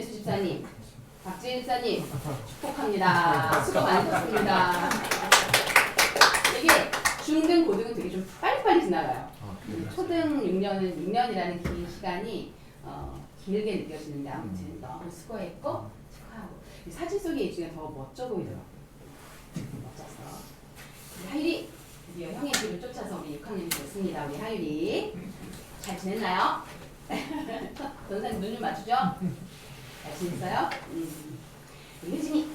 김혜수 집사님, 박지혜 집사님 축복합니다. 수고 많으셨습니다. 이게 중등, 고등은 되게 좀 빨리빨리 지나가요. 초등 6년이라는 긴 시간이 길게 느껴지는데 아무튼 너무 수고했고 축하하고 사진 속에 이 중에 더 멋져 보이더라고요. 멋졌어. 우리 하율이 드디어 형의 뒤를 쫓아서 우리 6학년이 됐습니다. 우리 하율이 잘 지냈나요? 선생님 눈 좀 맞추죠? 잘 지냈어요? 우리 효진이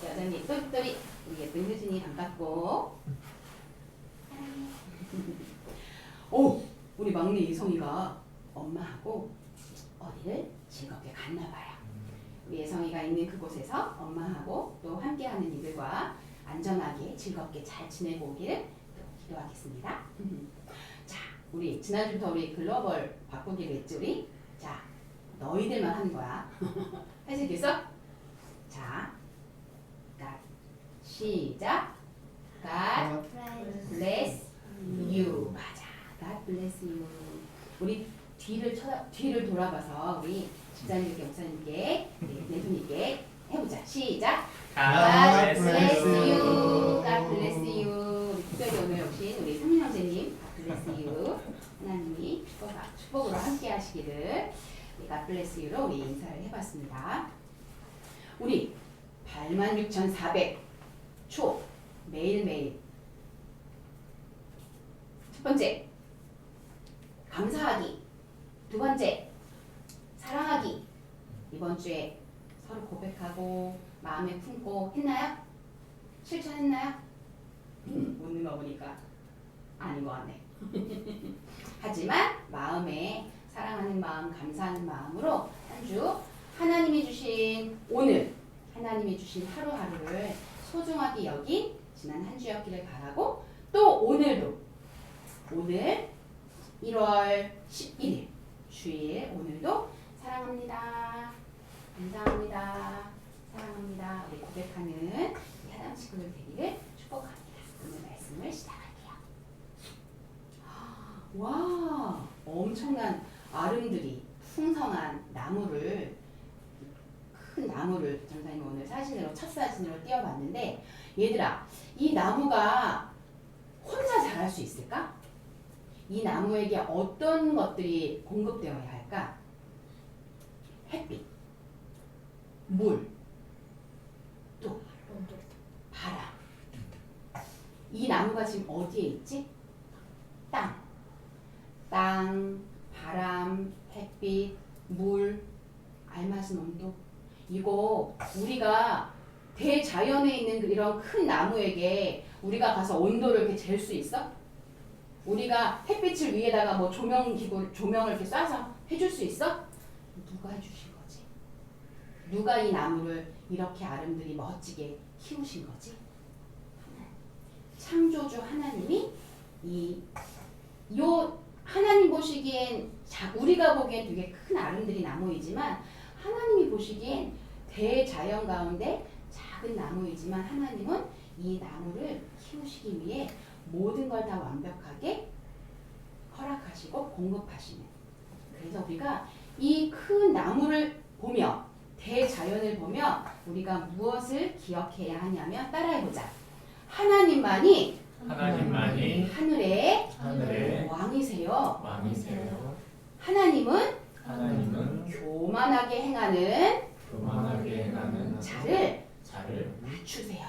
여전히 똘똘이 우리 예쁜 효진이 반갑고 오! 우리 막내 이성이가 엄마하고 어디를 즐겁게 갔나 봐요. 우리 예성이가 있는 그곳에서 엄마하고 또 함께하는 이들과 안전하게 즐겁게 잘 지내고 오기를 기도하겠습니다. 자, 우리 지난주부터 우리 글로벌 바꾸기로 했지 우리? 자, 너희들만 하는 거야. 할 수 있겠어? 자, 시작. God bless you. 맞아. God bless you. 우리 뒤를 돌아봐서 우리 집사님께 목사님께 내분님께 해보자. 시작. God bless you. God bless you. 우리 특별히 오늘 오신 우리 성민 형제님 God bless you. 하나님이 축복으로 함께 하시기를 God bless you로 우리 인사를 해봤습니다. 우리 86,400초 매일매일 첫 번째 감사하기, 두 번째 사랑하기. 이번 주에 서로 고백하고 마음에 품고 했나요? 실천했나요? 웃는 거 보니까 아닌 것 같네. 하지만 마음에 사랑하는 마음, 감사하는 마음으로 한 주 하나님이 주신 오늘, 하나님이 주신 하루하루를 소중하게 여긴 지난 한 주였기를 바라고 또 오늘도 오늘 1월 11일 주일 오늘도 사랑합니다. 감사합니다. 사랑합니다. 우리 고백하는 하나님 친구들 되기를 축복합니다. 오늘 말씀을 시작할게요. 와, 엄청난 아름드리 풍성한 나무를 큰 나무를 전사님 오늘 사진으로 첫 사진으로 띄워봤는데 얘들아 이 나무가 혼자 자랄 수 있을까? 이 나무에게 어떤 것들이 공급되어야 할까? 햇빛, 물, 또 바람. 이 나무가 지금 어디에 있지? 땅, 바람, 햇빛, 물, 알맞은 온도. 이거 우리가 대자연에 있는 이런 큰 나무에게 우리가 가서 온도를 이렇게 잴 수 있어? 우리가 햇빛을 위에다가 뭐 조명을 이렇게 쏴서 해줄 수 있어? 누가 해주신 거지? 누가 이 나무를 이렇게 아름드리 멋지게 키우신 거지? 창조주 하나님이 요 하나님 보시기엔 우리가 보기엔 되게 큰 아름드리 나무이지만 하나님이 보시기엔 대자연 가운데 작은 나무이지만 하나님은 이 나무를 키우시기 위해 모든 걸 다 완벽하게 허락하시고 공급하시는. 그래서 우리가 이 큰 나무를 보며 대자연을 보며 우리가 무엇을 기억해야 하냐면 따라해보자. 하나님만이 하늘의 왕이세요. 하나님은 교만하게 행하는 자를 낮추세요.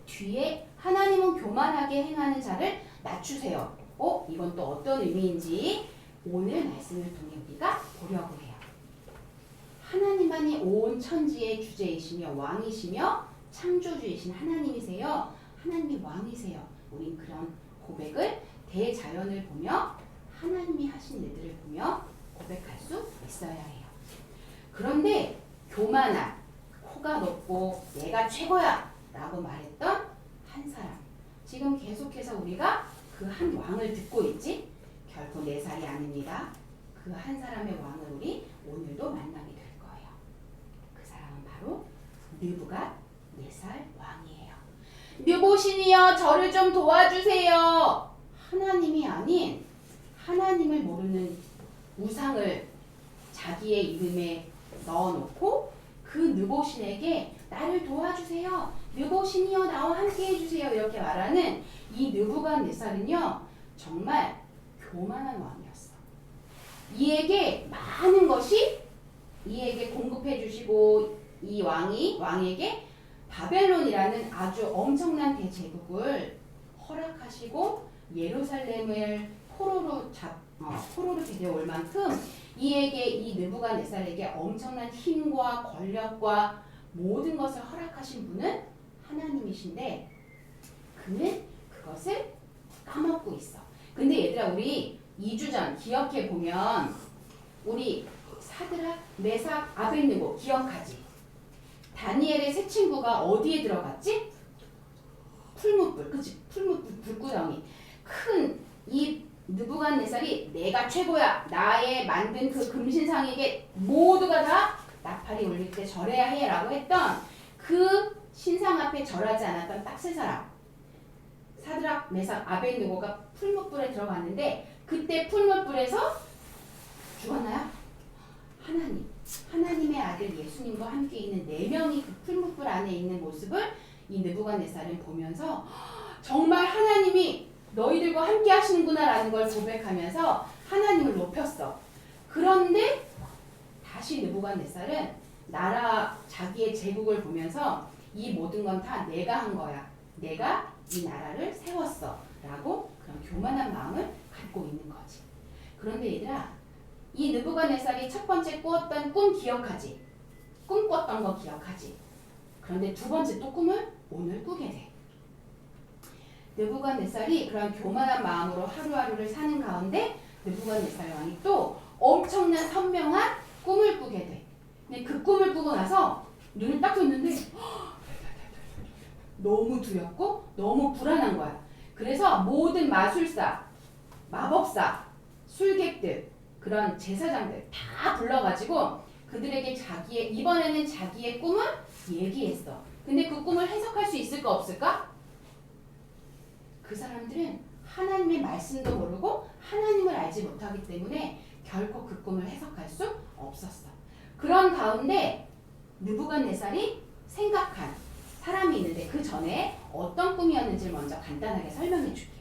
뒤에 하나님은 교만하게 행하는 자를 낮추세요. 이건 또 어떤 의미인지 오늘 말씀을 통해 우리가 보려고 해요. 하나님만이 온 천지의 주제이시며 왕이시며 창조주이신 하나님이세요. 하나님이 왕이세요. 우린 그런 고백을 대자연을 보며 하나님이 하신 일들을 보며 고백할 수 있어야 해요. 그런데 교만한, 코가 높고 내가 최고야 라고 말했던 한 사람, 지금 계속해서 우리가 그 한 왕을 듣고 있지? 결코 4살이 아닙니다. 그 한 사람의 왕을 우리 오늘도 만나게 될 거예요. 그 사람은 바로 느부갓네살 왕이에요. 느보시니여 저를 좀 도와주세요. 하나님이 아닌 하나님을 모르는 우상을 자기의 이름에 넣어놓고 그 느보신에게 나를 도와주세요. 느보신이여 나와 함께 해주세요. 이렇게 말하는 이 느부갓네살은요 정말 교만한 왕이었어. 이에게 많은 것이 이에게 공급해 주시고 이 왕에게 바벨론이라는 아주 엄청난 대제국을 허락하시고 예루살렘을 포로로 데려올 만큼 이에게 이 느부갓네살에게 엄청난 힘과 권력과 모든 것을 허락하신 분은 하나님이신데 그는 그것을 까먹고 있어. 근데 얘들아 우리 2주 전 기억해 보면 우리 사드락, 메삭, 아벳느고 기억하지? 다니엘의 세 친구가 어디에 들어갔지? 풀무불, 그치? 풀무불, 불구덩이. 큰 이 느부갓네살이 내가 최고야. 나의 만든 그 금신상에게 모두가 다 나팔이 울릴 때 절해야 해 라고 했던 그 신상 앞에 절하지 않았던 딱 세 사람. 사드락, 메삭, 아벳느고가 풀무불에 들어갔는데 그때 풀무불에서 죽었나요? 하나님의 아들 예수님과 함께 있는 4명이 그 풀무불 안에 있는 모습을 이 느부갓네살은 보면서 정말 하나님이 너희들과 함께 하시는구나 라는 걸 고백하면서 하나님을 높였어. 그런데 다시 느부갓네살은 자기의 제국을 보면서 이 모든 건 다 내가 한 거야. 내가 이 나라를 세웠어. 라고 그런 교만한 마음을 갖고 있는 거지. 그런데 얘들아 이 느부갓네살이 첫 번째 꾸었던 꿈 기억하지? 꿈 꿨던 거 기억하지? 그런데 두 번째 또 꿈을 오늘 꾸게 돼. 느부갓네살이 그런 교만한 마음으로 하루하루를 사는 가운데 느부갓네살 왕이 또 엄청난 선명한 꿈을 꾸게 돼. 근데 그 꿈을 꾸고 나서 눈을 딱 떴는데 너무 두렵고 너무 불안한 거야. 그래서 모든 마술사, 마법사, 술객들, 그런 제사장들 다 불러가지고 그들에게 이번에는 자기의 꿈을 얘기했어. 근데 그 꿈을 해석할 수 있을까 없을까? 그 사람들은 하나님의 말씀도 모르고 하나님을 알지 못하기 때문에 결코 그 꿈을 해석할 수 없었어. 그런 가운데 느부갓네살이 생각한 사람이 있는데 그 전에 어떤 꿈이었는지를 먼저 간단하게 설명해 줄게.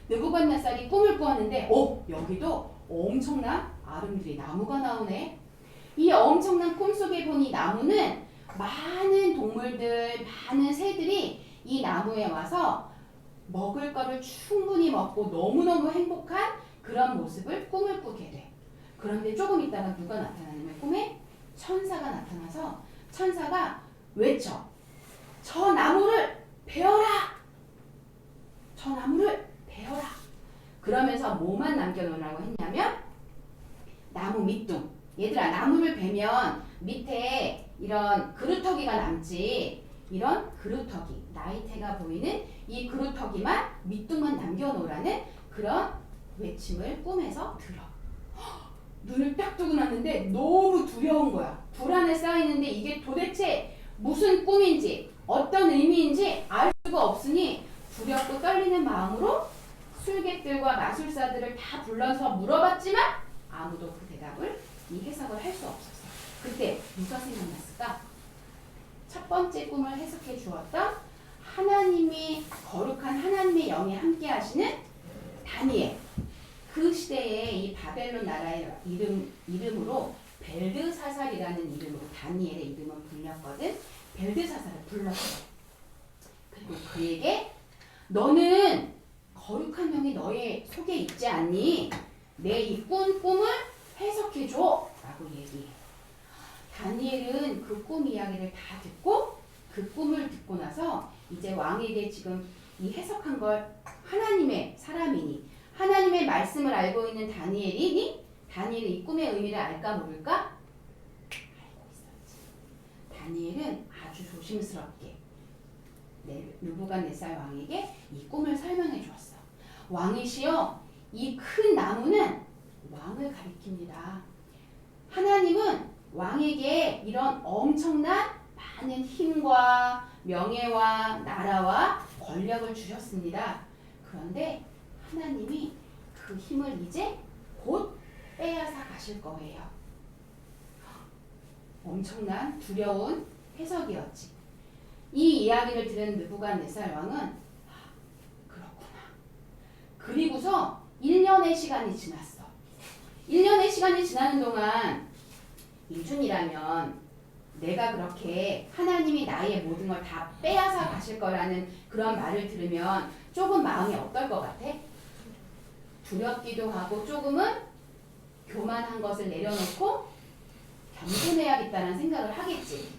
느부갓네살이 꿈을 꾸었는데 여기도 엄청난 아름드리 나무가 나오네. 이 엄청난 꿈속에 본 이 나무는 많은 동물들, 많은 새들이 이 나무에 와서 먹을 거를 충분히 먹고 너무너무 행복한 그런 모습을 꿈을 꾸게 돼. 그런데 조금 있다가 누가 나타나냐면 꿈에 천사가 나타나서 천사가 외쳐. 저 나무를 베어라! 저 나무를 베어라! 그러면서 뭐만 남겨놓으라고 했냐면 나무 밑둥. 얘들아 나무를 베면 밑에 이런 그루터기가 남지. 이런 그루터기, 나이테가 보이는 이 그루터기만 밑둥만 남겨놓으라는 그런 외침을 꿈에서 들어. 눈을 딱 뜨고 났는데 너무 두려운 거야. 불안에 쌓이는데 이게 도대체 무슨 꿈인지 어떤 의미인지 알 수가 없으니 두렵고 떨리는 마음으로 술객들과 마술사들을 다 불러서 물어봤지만 아무도 그 대답을 이 해석을 할 수 없었어. 그때 누가 생각났을까? 첫 번째 꿈을 해석해 주었던 하나님이 거룩한 하나님의 영이 함께 하시는 다니엘. 그 시대에 이 바벨론 나라의 이름으로 벨드사살이라는 이름으로 다니엘의 이름은 불렸거든. 벨드사살을 불렀어. 그리고 그에게 너는 거룩한 영이 너의 속에 있지 않니? 내 이 꿈을 해석해 줘 라고 얘기해. 다니엘은 그 꿈 이야기를 다 듣고 그 꿈을 듣고 나서 이제 왕에게 지금 이 해석한 걸 하나님의 사람이니 하나님의 말씀을 알고 있는 다니엘이 이 꿈의 의미를 알까 모를까? 알고 있었지. 다니엘은 아주 조심스럽게 느부갓네살 왕에게 이 꿈을 설명해 주었어. 왕이시여, 이 큰 나무는 왕을 가리킵니다. 하나님은 왕에게 이런 엄청난 많은 힘과 명예와 나라와 권력을 주셨습니다. 그런데 하나님이 그 힘을 이제 곧 빼앗아 가실 거예요. 엄청난 두려운 해석이었지. 이 이야기를 들은 느부갓네살 왕은 그렇구나. 그리고서 1년의 시간이 지났어. 1년의 시간이 지나는 동안 이준이라면 내가 그렇게 하나님이 나의 모든 걸 다 빼앗아 가실 거라는 그런 말을 들으면 조금 마음이 어떨 것 같아? 두렵기도 하고 조금은 교만한 것을 내려놓고 겸손해야겠다는 생각을 하겠지.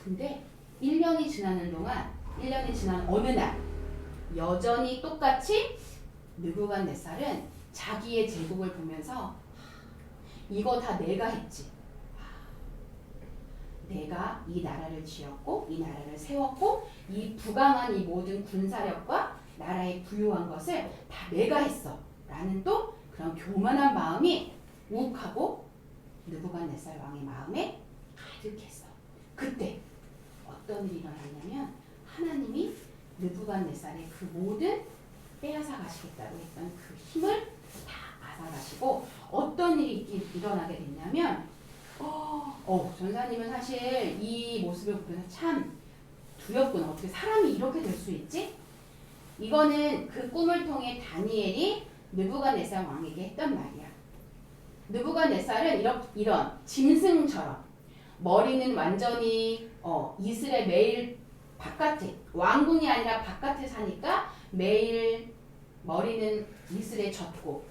근데 1년이 지나는 동안 1년이 지난 어느 날 여전히 똑같이 느부갓네살은 자기의 제국을 보면서 이거 다 내가 했지. 내가 이 나라를 지었고 이 나라를 세웠고 이 부강한 이 모든 군사력과 나라의 부유한 것을 다 내가 했어 라는 또 그런 교만한 마음이 욱하고 느부갓네살 왕의 마음에 가득했어. 그때 어떤 일이 일어났냐면 하나님이 느부갓네살의 그 모든 빼앗아 가시겠다고 했던 그 힘을 다 앗아가시고 어떤 일이 일어나게 됐냐면 전사님은 사실 이 모습을 보면서 참 두렵구나. 어떻게 사람이 이렇게 될 수 있지? 이거는 그 꿈을 통해 다니엘이 느부갓네살 왕에게 했던 말이야. 느부갓네살은 이런 짐승처럼 머리는 완전히 이슬에 매일 바깥에 왕궁이 아니라 바깥에 사니까 매일 머리는 이슬에 젖고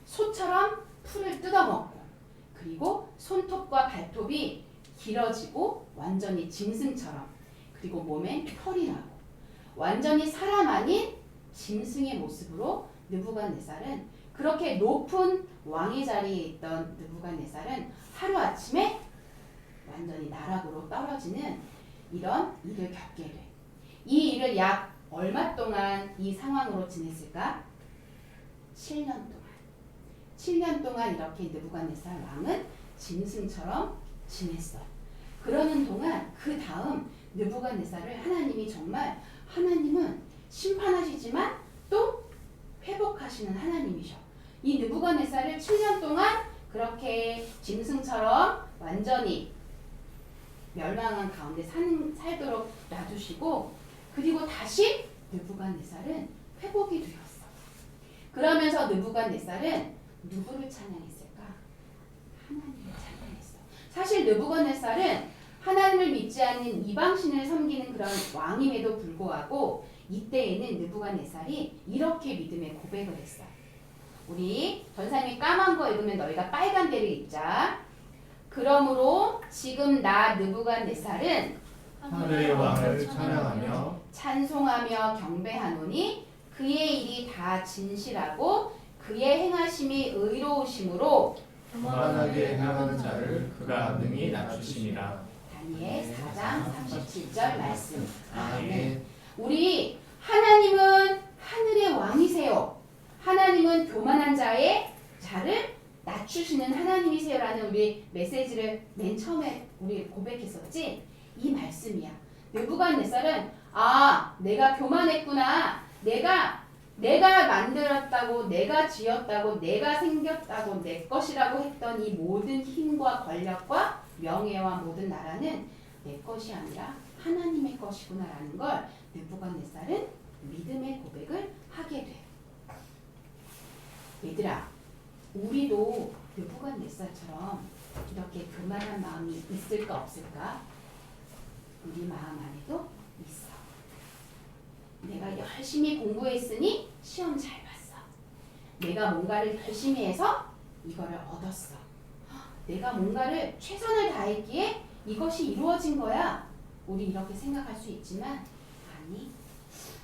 소처럼 풀을 뜯어먹고 그리고 손톱과 발톱이 길어지고 완전히 짐승처럼 그리고 몸엔 털이 나고 완전히 사람 아닌 짐승의 모습으로 느부갓네살은 그렇게 높은 왕의 자리에 있던 느부갓네살은 하루아침에 완전히 나락으로 떨어지는 이런 일을 겪게 돼. 이 일을 약 얼마 동안 이 상황으로 지냈을까? 7년 동안. 7년 동안 이렇게 느부갓네살 왕은 짐승처럼 지냈어. 그러는 동안 그 다음 느부갓네살을 하나님이 정말 하나님은 심판하시지만 또 회복하시는 하나님이셔. 이 느부갓네살을 7년 동안 그렇게 짐승처럼 완전히 멸망한 가운데 살도록 놔두시고 그리고 다시 느부갓네살은 회복이 되었어. 그러면서 느부갓네살은 누구를 찬양했을까? 하나님을 찬양했어. 사실 느부갓네살은 하나님을 믿지 않는 이방신을 섬기는 그런 왕임에도 불구하고 이때에는 느부갓네살이 이렇게 믿음의 고백을 했어. 우리 전사님이 까만 거 읽으면 너희가 빨간 데를 읽자. 그러므로 지금 나 느부갓네살은 하늘의 왕을 찬양하며 찬송하며 경배하노니 그의 일이 다 진실하고 그의 행하심이 의로우심으로 교만하게 행하는 자를 그가 능히 낮추시니라. 다니엘 4장 37절 말씀. 아멘. 우리 하나님은 하늘의 왕이세요. 하나님은 교만한 자를 낮추시는 하나님이세요라는 우리 메시지를 맨 처음에 우리 고백했었지. 이 말씀이야. 느부갓네살은 내가 교만했구나. 내가 만들었다고, 내가 지었다고, 내가 생겼다고, 내 것이라고 했던 이 모든 힘과 권력과 명예와 모든 나라는 내 것이 아니라 하나님의 것이구나라는 걸 느부갓네살은 믿음의 고백을 하게 돼. 얘들아, 우리도 느부갓네살처럼 이렇게 교만한 마음이 있을까 없을까? 우리 마음 안에도 있어. 내가 열심히 공부했으니 시험 잘 봤어. 내가 뭔가를 열심히 해서 이거를 얻었어. 내가 뭔가를 최선을 다했기에 이것이 이루어진 거야. 우리 이렇게 생각할 수 있지만 아니,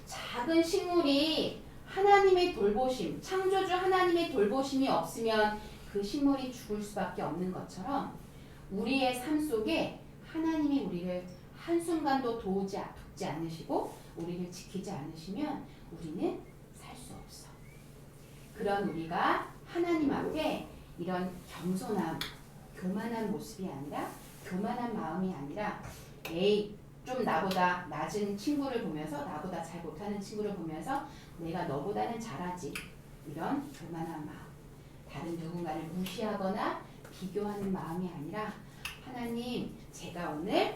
작은 식물이 하나님의 돌보심, 창조주 하나님의 돌보심이 없으면 그 식물이 죽을 수밖에 없는 것처럼 우리의 삶 속에 하나님이 우리를 한순간도 돕지 않으시고 우리를 지키지 않으시면 우리는 살 수 없어. 그런 우리가 하나님 앞에 이런 겸손함, 교만한 모습이 아니라 교만한 마음이 아니라 좀 나보다 낮은 친구를 보면서 나보다 잘 못하는 친구를 보면서 내가 너보다는 잘하지 이런 교만한 마음, 다른 누군가를 무시하거나 비교하는 마음이 아니라 하나님 제가 오늘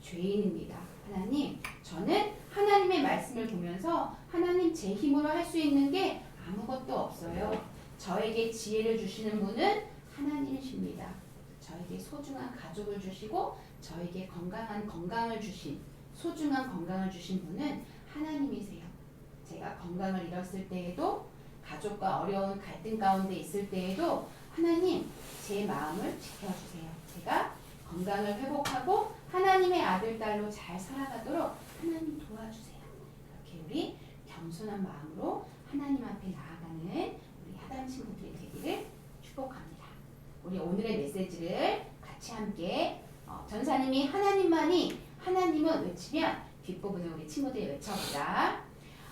죄인입니다. 하나님, 저는 하나님의 말씀을 보면서 하나님 제 힘으로 할 수 있는 게 아무것도 없어요. 저에게 지혜를 주시는 분은 하나님이십니다. 저에게 소중한 가족을 주시고 저에게 건강한 건강을 주신 소중한 건강을 주신 분은 하나님이세요. 제가 건강을 잃었을 때에도 가족과 어려운 갈등 가운데 있을 때에도 하나님 제 마음을 지켜주세요. 제가 건강을 회복하고 하나님의 아들 딸로 잘 살아가도록 하나님 도와주세요. 이렇게 우리 겸손한 마음으로 하나님 앞에 나아가는 우리 하단 친구들이 되기를 축복합니다. 우리 오늘의 메시지를 같이 함께 전사님이 하나님만이 하나님은 외치면 뒷부분을 우리 친구들이 외쳐보자.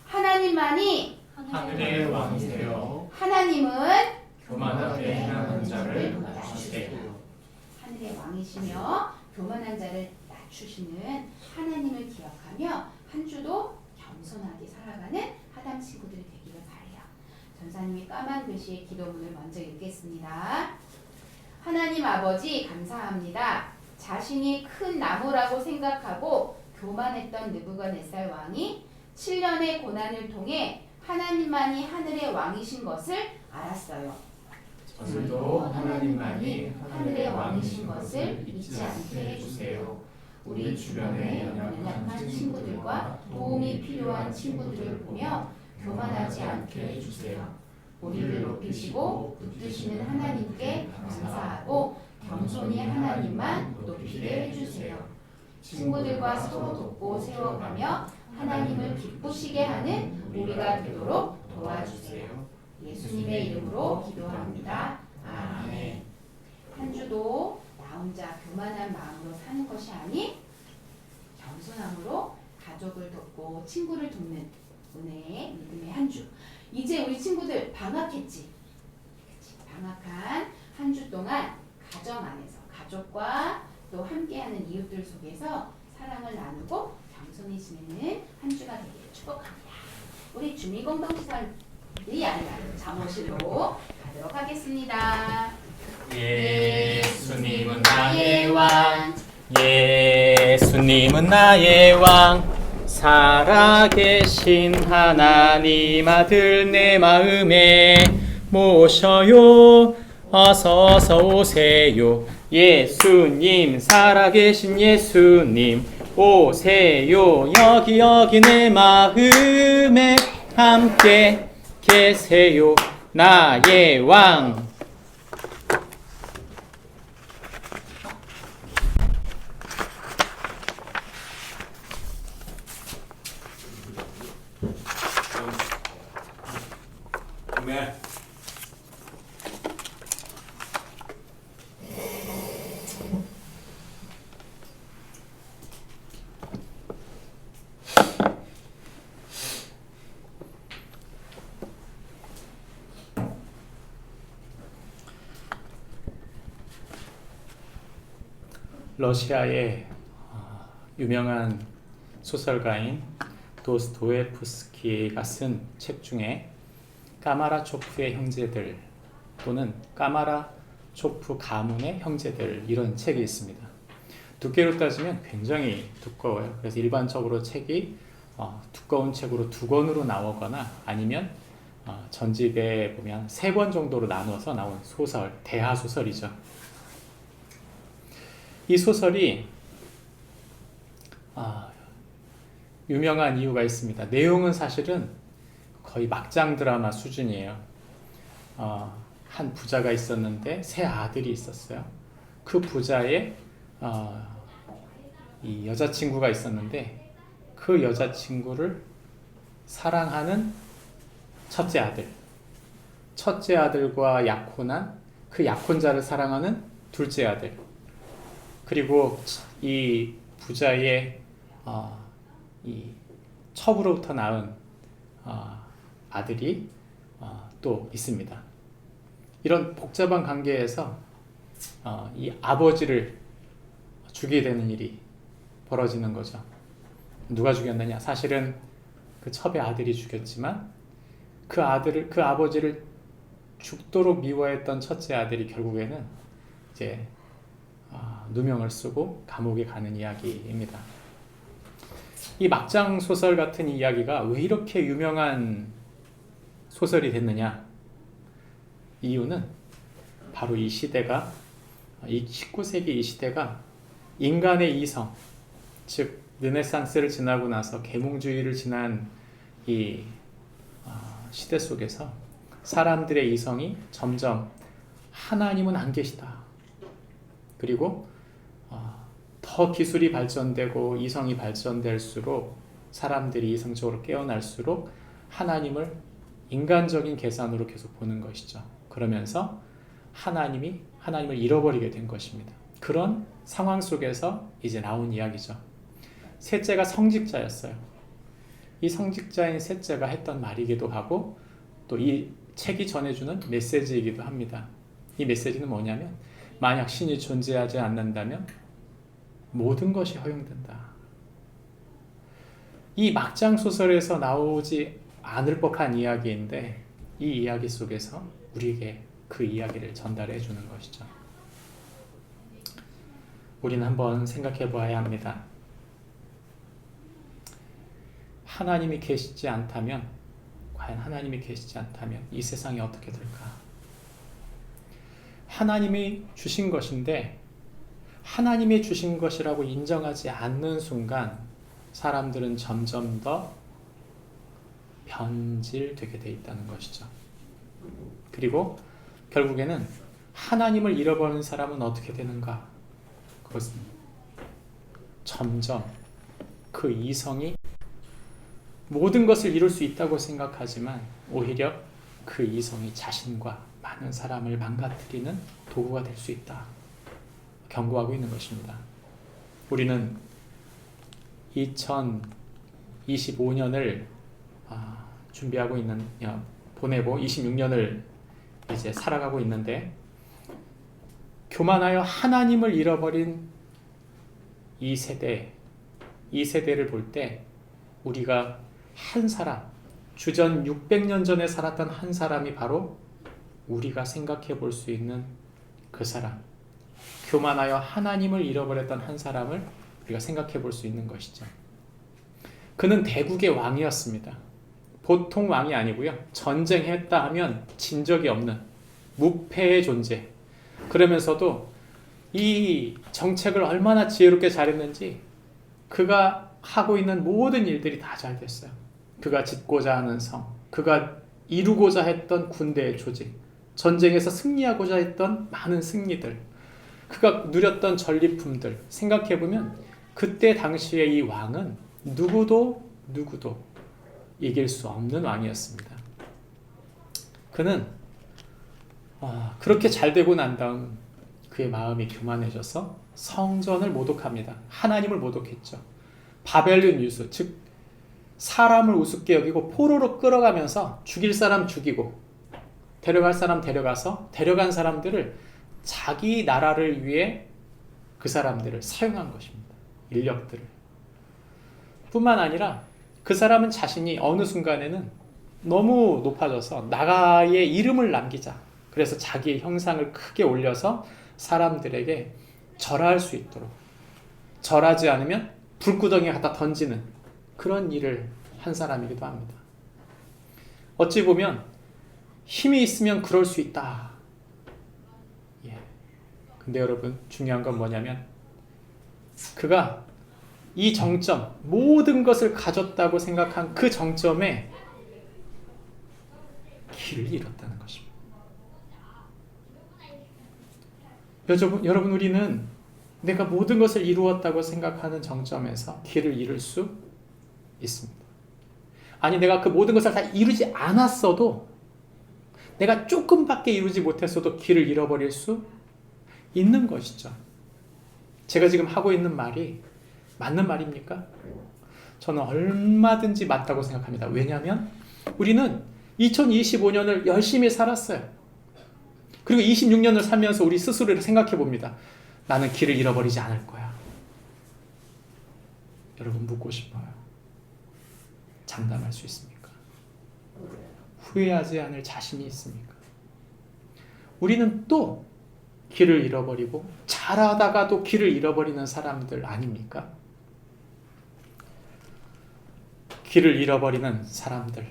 하나님만이 하늘의 왕이세요. 하나님은 교만하게 행하는 자를 낮추세요. 하늘의 왕이시며 교만한 자를 낮추시는 하나님을 기억하며 한 주도 겸손하게 살아가는 하담 친구들이 되기를 바라요. 전사님이 까만 글씨의 기도문을 먼저 읽겠습니다. 하나님 아버지 감사합니다. 자신이 큰 나무라고 생각하고 교만했던 느부갓네살 왕이 7년의 고난을 통해 하나님만이 하늘의 왕이신 것을 알았어요. 저들도 하나님만이 하늘의 왕이신 것을 잊지 않게 해주세요. 우리 주변에 연약한 친구들과 도움이 필요한 친구들을 보며 교만하지 않게 해주세요. 우리를 높이시고 붙드시는 하나님께 감사하고 겸손히 하나님만 높이게 해주세요. 친구들과 서로 돕고 세워가며 하나님을 기쁘시게 하는 우리가 되도록 도와주세요. 예수님의 이름으로 기도합니다. 아멘. 한 주도 나 혼자 교만한 마음으로 사는 것이 아닌 겸손함으로 가족을 돕고 친구를 돕는 은혜의 믿음의 한 주. 이제 우리 친구들 방학했지? 그치? 방학한 한 주 동안 가정 안에서 가족과 또 함께하는 이웃들 속에서 사랑을 나누고 겸손히 지내는 한 주가 되기를 축복합니다. 우리 주미공동체사들이 아니라 잠옷으로 가도록 하겠습니다. 예수님은 나의 왕, 예수님은 나의 왕 살아계신 하나님 아들 내 마음에 모셔요 어서 오세요 예수님 살아계신 예수님 오세요 여기 내 마음에 함께 계세요 나의 왕 아멘. 러시아의 유명한 소설가인 도스토옙스키가 쓴 책 중에 까마라초프의 형제들 또는 까마라초프 가문의 형제들 이런 책이 있습니다. 두께로 따지면 굉장히 두꺼워요. 그래서 일반적으로 책이 두꺼운 책으로 2권으로 나오거나 아니면 전집에 보면 3권 정도로 나눠서 나온 소설, 대하소설이죠. 이 소설이 유명한 이유가 있습니다. 내용은 사실은 거의 막장 드라마 수준이에요. 한 부자가 있었는데 3 아들이 있었어요. 그 부자의 이 여자친구가 있었는데 그 여자친구를 사랑하는 첫째 아들, 첫째 아들과 약혼한 그 약혼자를 사랑하는 둘째 아들, 그리고 이 부자의 이 첩으로부터 낳은 아들이 또 있습니다. 이런 복잡한 관계에서 이 아버지를 죽이게 되는 일이 벌어지는 거죠. 누가 죽였느냐? 사실은 그 첩의 아들이 죽였지만 그 아버지를 죽도록 미워했던 첫째 아들이 결국에는 이제 누명을 쓰고 감옥에 가는 이야기입니다. 이 막장 소설 같은 이야기가 왜 이렇게 유명한 소설이 됐느냐? 이유는 바로 이 시대가, 이 19세기 이 시대가 인간의 이성, 즉 르네상스를 지나고 나서 계몽주의를 지난 이 시대 속에서 사람들의 이성이 점점 하나님은 안 계시다. 그리고 더 기술이 발전되고 이성이 발전될수록 사람들이 이성적으로 깨어날수록 하나님을 인간적인 계산으로 계속 보는 것이죠. 그러면서 하나님을 잃어버리게 된 것입니다. 그런 상황 속에서 이제 나온 이야기죠. 셋째가 성직자였어요. 이 성직자인 셋째가 했던 말이기도 하고 또 이 책이 전해주는 메시지이기도 합니다. 이 메시지는 뭐냐면 만약 신이 존재하지 않는다면 모든 것이 허용된다. 이 막장 소설에서 나오지 않을 법한 이야기인데 이 이야기 속에서 우리에게 그 이야기를 전달해 주는 것이죠. 우리는 한번 생각해 보아야 합니다. 하나님이 계시지 않다면, 과연 하나님이 계시지 않다면 이 세상이 어떻게 될까? 하나님이 주신 것인데 하나님이 주신 것이라고 인정하지 않는 순간 사람들은 점점 더 변질되게 돼 있다는 것이죠. 그리고 결국에는 하나님을 잃어버린 사람은 어떻게 되는가? 그것은 점점 그 이성이 모든 것을 이룰 수 있다고 생각하지만 오히려 그 이성이 자신과 많은 사람을 망가뜨리는 도구가 될 수 있다. 경고하고 있는 것입니다. 우리는 2025년을 준비하고 보내고 26년을 이제 살아가고 있는데 교만하여 하나님을 잃어버린 이 세대를 볼 때 우리가 한 사람, 주전 600년 전에 살았던 한 사람이 바로 우리가 생각해 볼 수 있는 그 사람, 교만하여 하나님을 잃어버렸던 한 사람을 우리가 생각해 볼 수 있는 것이죠. 그는 대국의 왕이었습니다. 보통 왕이 아니고요. 전쟁했다 하면 진 적이 없는 무패의 존재. 그러면서도 이 정책을 얼마나 지혜롭게 잘했는지 그가 하고 있는 모든 일들이 다 잘 됐어요. 그가 짓고자 하는 성, 그가 이루고자 했던 군대의 조직, 전쟁에서 승리하고자 했던 많은 승리들, 그가 누렸던 전리품들 생각해보면 그때 당시에 이 왕은 누구도 이길 수 없는 왕이었습니다. 그는 그렇게 잘 되고 난 다음 그의 마음이 교만해져서 성전을 모독합니다. 하나님을 모독했죠. 바벨론 유수, 즉 사람을 우습게 여기고 포로로 끌어가면서 죽일 사람 죽이고 데려갈 사람 데려가서 데려간 사람들을 자기 나라를 위해 그 사람들을 사용한 것입니다. 인력들을. 뿐만 아니라 그 사람은 자신이 어느 순간에는 너무 높아져서 나라의 이름을 남기자. 그래서 자기의 형상을 크게 올려서 사람들에게 절할 수 있도록, 절하지 않으면 불구덩이에 갖다 던지는 그런 일을 한 사람이기도 합니다. 어찌 보면 힘이 있으면 그럴 수 있다. 근데 여러분 중요한 건 뭐냐면 그가 이 정점, 모든 것을 가졌다고 생각한 그 정점에 길을 잃었다는 것입니다. 여러분 우리는 내가 모든 것을 이루었다고 생각하는 정점에서 길을 잃을 수 있습니다. 아니 내가 그 모든 것을 다 이루지 않았어도 내가 조금밖에 이루지 못했어도 길을 잃어버릴 수 있는 것이죠. 제가 지금 하고 있는 말이 맞는 말입니까? 저는 얼마든지 맞다고 생각합니다. 왜냐하면 우리는 2025년을 열심히 살았어요. 그리고 26년을 살면서 우리 스스로를 생각해 봅니다. 나는 길을 잃어버리지 않을 거야. 여러분 묻고 싶어요. 장담할 수 있습니까? 후회하지 않을 자신이 있습니까? 우리는 또 길을 잃어버리고 잘하다가도 길을 잃어버리는 사람들 아닙니까? 길을 잃어버리는 사람들.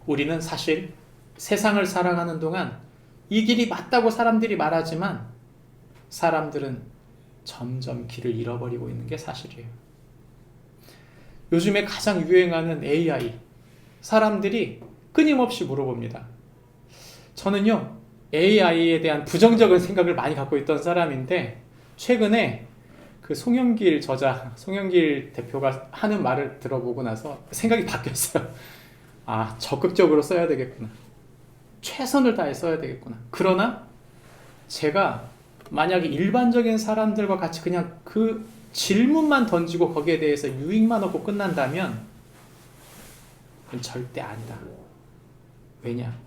우리는 사실 세상을 살아가는 동안 이 길이 맞다고 사람들이 말하지만 사람들은 점점 길을 잃어버리고 있는 게 사실이에요. 요즘에 가장 유행하는 AI. 사람들이 끊임없이 물어봅니다. 저는요, AI에 대한 부정적인 생각을 많이 갖고 있던 사람인데 최근에 그 송영길 저자, 송영길 대표가 하는 말을 들어보고 나서 생각이 바뀌었어요. 아, 적극적으로 써야 되겠구나. 최선을 다해 써야 되겠구나. 그러나 제가 만약에 일반적인 사람들과 같이 그냥 그 질문만 던지고 거기에 대해서 유익만 얻고 끝난다면 그건 절대 아니다. 왜냐?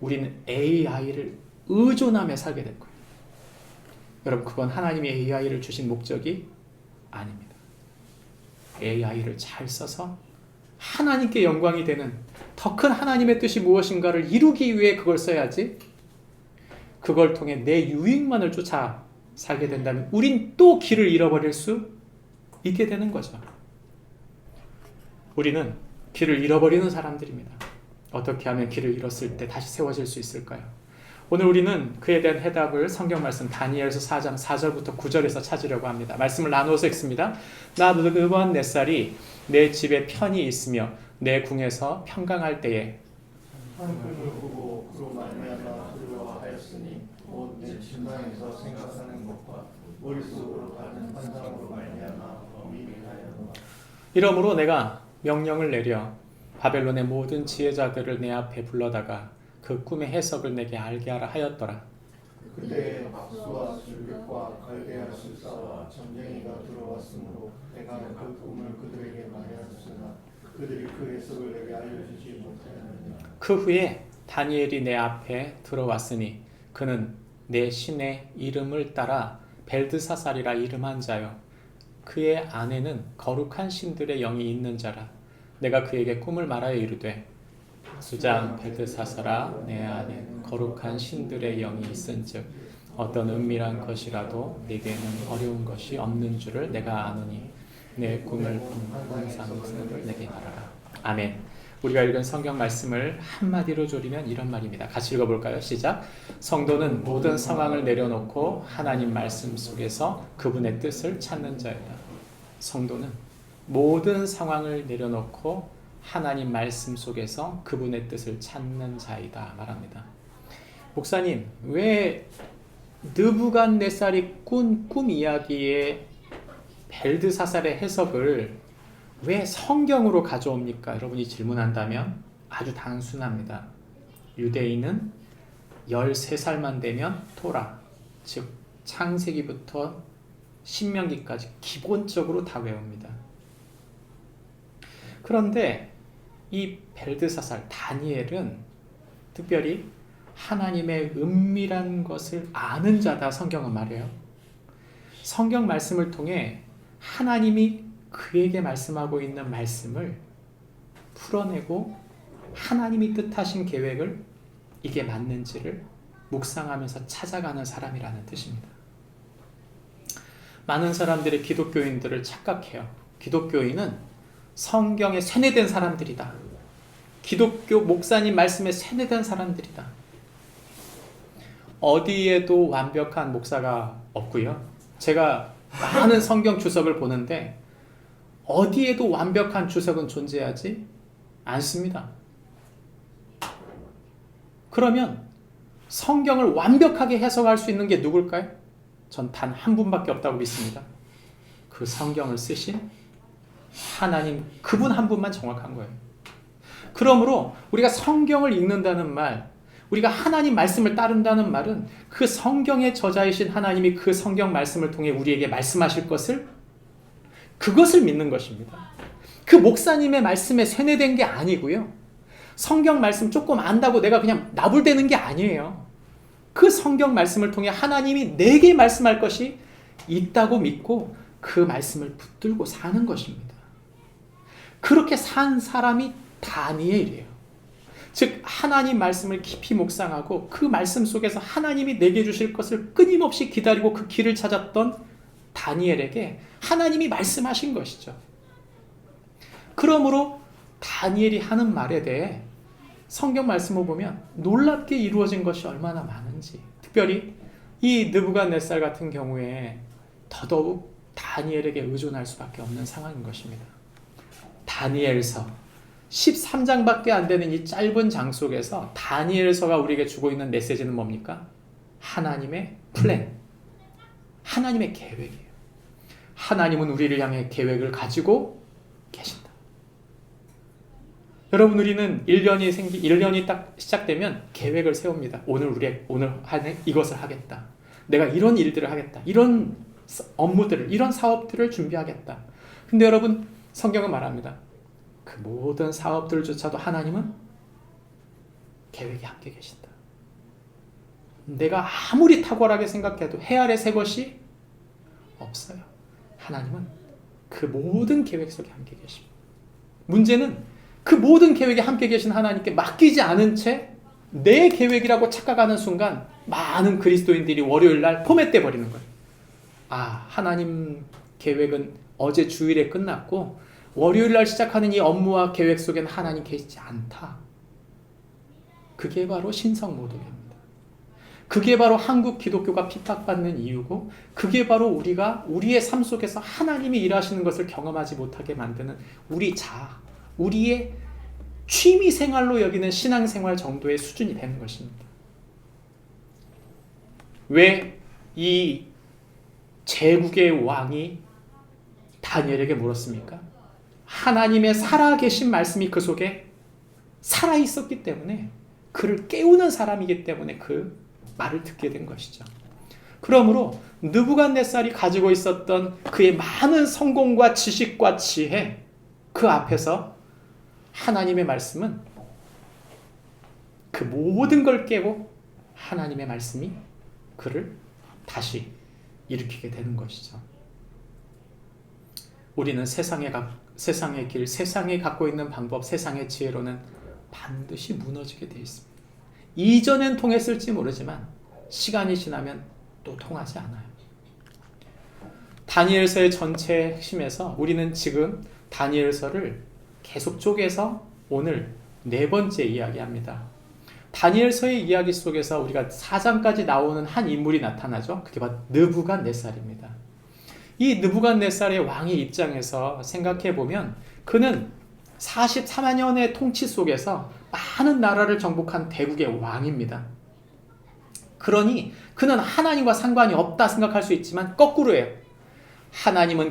우리는 AI를 의존하며 살게 될 거예요. 여러분, 그건 하나님이 AI를 주신 목적이 아닙니다. AI를 잘 써서 하나님께 영광이 되는 더 큰 하나님의 뜻이 무엇인가를 이루기 위해 그걸 써야지, 그걸 통해 내 유익만을 쫓아 살게 된다면 우린 또 길을 잃어버릴 수 있게 되는 거죠. 우리는 길을 잃어버리는 사람들입니다. 어떻게 하면 길을 잃었을 때 다시 세워질 수 있을까요? 오늘 우리는 그에 대한 해답을 성경 말씀 다니엘서 4장 4절부터 9절에서 찾으려고 합니다. 말씀을 나누어서 읽습니다. 나 늙은 내 쌀이 내 집에 편히 있으며 내 궁에서 평강할 때에 하나님을 보고 그로 말미암아 두려워하였으니 곧 내 침상에서 생각하는 것과 머릿속으로 가는 환상으로 말미암아 범인이 하였노라. 이러므로 내가 명령을 내려 바벨론의 모든 지혜자들을 내 앞에 불러다가 그 꿈의 해석을 내게 알게 하라 하였더라. 그때 박수와 술객과 갈대아 술사와 전쟁이가 들어왔으므로 내가 그 꿈을 그들에게 말하였으나 그들이 그 해석을 내게 알려주지 못하였느니라. 그 후에 다니엘이 내 앞에 들어왔으니 그는 내 신의 이름을 따라 벨드사살이라 이름한 자요 그의 안에는 거룩한 신들의 영이 있는 자라. 내가 그에게 꿈을 말하여 이르되 수장 벨드사살아, 내 안에 거룩한 신들의 영이 있은즉 어떤 은밀한 것이라도 내게는 어려운 것이 없는 줄을 내가 아노니 내 꿈을 본 상승을 내게 말하라. 아멘. 우리가 읽은 성경 말씀을 한마디로 조리면 이런 말입니다. 같이 읽어볼까요? 시작. 성도는 모든 상황을 내려놓고 하나님 말씀 속에서 그분의 뜻을 찾는 자이다. 성도는 모든 상황을 내려놓고 하나님 말씀 속에서 그분의 뜻을 찾는 자이다 말합니다. 목사님, 왜 느부갓네살이 꾼 꿈 이야기의 벨드사살의 해석을 왜 성경으로 가져옵니까? 여러분이 질문한다면 아주 단순합니다. 유대인은 13살만 되면 토라, 즉 창세기부터 신명기까지 기본적으로 다 외웁니다. 그런데 이 벨드사살, 다니엘은 특별히 하나님의 은밀한 것을 아는 자다 성경은 말해요. 성경 말씀을 통해 하나님이 그에게 말씀하고 있는 말씀을 풀어내고 하나님이 뜻하신 계획을 이게 맞는지를 묵상하면서 찾아가는 사람이라는 뜻입니다. 많은 사람들이 기독교인들을 착각해요. 기독교인은 성경에 세뇌된 사람들이다. 기독교 목사님 말씀에 세뇌된 사람들이다. 어디에도 완벽한 목사가 없고요. 제가 많은 성경 주석을 보는데 어디에도 완벽한 주석은 존재하지 않습니다. 그러면 성경을 완벽하게 해석할 수 있는 게 누굴까요? 전 단 한 분밖에 없다고 믿습니다. 그 성경을 쓰신 하나님, 그분 한 분만 정확한 거예요. 그러므로 우리가 성경을 읽는다는 말, 우리가 하나님 말씀을 따른다는 말은 그 성경의 저자이신 하나님이 그 성경 말씀을 통해 우리에게 말씀하실 것을, 그것을 믿는 것입니다. 그 목사님의 말씀에 세뇌된 게 아니고요. 성경 말씀 조금 안다고 내가 그냥 나불대는 게 아니에요. 그 성경 말씀을 통해 하나님이 내게 말씀할 것이 있다고 믿고 그 말씀을 붙들고 사는 것입니다. 그렇게 산 사람이 다니엘이에요. 즉 하나님 말씀을 깊이 묵상하고 그 말씀 속에서 하나님이 내게 주실 것을 끊임없이 기다리고 그 길을 찾았던 다니엘에게 하나님이 말씀하신 것이죠. 그러므로 다니엘이 하는 말에 대해 성경 말씀을 보면 놀랍게 이루어진 것이 얼마나 많은지, 특별히 이 느부갓네살 같은 경우에 더더욱 다니엘에게 의존할 수밖에 없는 상황인 것입니다. 다니엘서 13장밖에 안 되는 이 짧은 장 속에서 다니엘서가 우리에게 주고 있는 메시지는 뭡니까? 하나님의 플랜, 하나님의 계획이에요. 하나님은 우리를 향해 계획을 가지고 계신다. 여러분, 우리는 1년이 딱 시작되면 계획을 세웁니다. 오늘 한 해 이것을 하겠다. 내가 이런 일들을 하겠다. 이런 업무들을, 이런 사업들을 준비하겠다. 근데 여러분, 성경은 말합니다. 그 모든 사업들조차도 하나님은 계획이 함께 계신다. 내가 아무리 탁월하게 생각해도 해 아래 새 것이 없어요. 하나님은 그 모든 계획 속에 함께 계십니다. 문제는 그 모든 계획에 함께 계신 하나님께 맡기지 않은 채 내 계획이라고 착각하는 순간 많은 그리스도인들이 월요일 날 포맷돼 버리는 거예요. 아, 하나님 계획은 어제 주일에 끝났고 월요일 날 시작하는 이 업무와 계획 속에는 하나님 계시지 않다. 그게 바로 신성모독입니다. 그게 바로 한국 기독교가 핍박받는 이유고, 그게 바로 우리가 우리의 삶 속에서 하나님이 일하시는 것을 경험하지 못하게 만드는 우리 자아, 우리의 취미 생활로 여기는 신앙생활 정도의 수준이 되는 것입니다. 왜 이 제국의 왕이 다니엘에게 물었습니까? 하나님의 살아계신 말씀이 그 속에 살아있었기 때문에, 그를 깨우는 사람이기 때문에 그 말을 듣게 된 것이죠. 그러므로 느부갓네살이 가지고 있었던 그의 많은 성공과 지식과 지혜, 그 앞에서 하나님의 말씀은 그 모든 걸 깨고 하나님의 말씀이 그를 다시 일으키게 되는 것이죠. 우리는 세상의 길, 세상에 갖고 있는 방법, 세상의 지혜로는 반드시 무너지게 되어 있습니다. 이전엔 통했을지 모르지만 시간이 지나면 또 통하지 않아요. 다니엘서의 전체 핵심에서 우리는 지금 다니엘서를 계속 쪼개서 오늘 4번째 이야기합니다. 다니엘서의 이야기 속에서 우리가 4장까지 나오는 한 인물이 나타나죠. 그게 바로 느부갓네살입니다. 이 느부갓네살의 왕의 입장에서 생각해 보면 그는 44년의 통치 속에서 많은 나라를 정복한 대국의 왕입니다. 그러니 그는 하나님과 상관이 없다 생각할 수 있지만 거꾸로예요.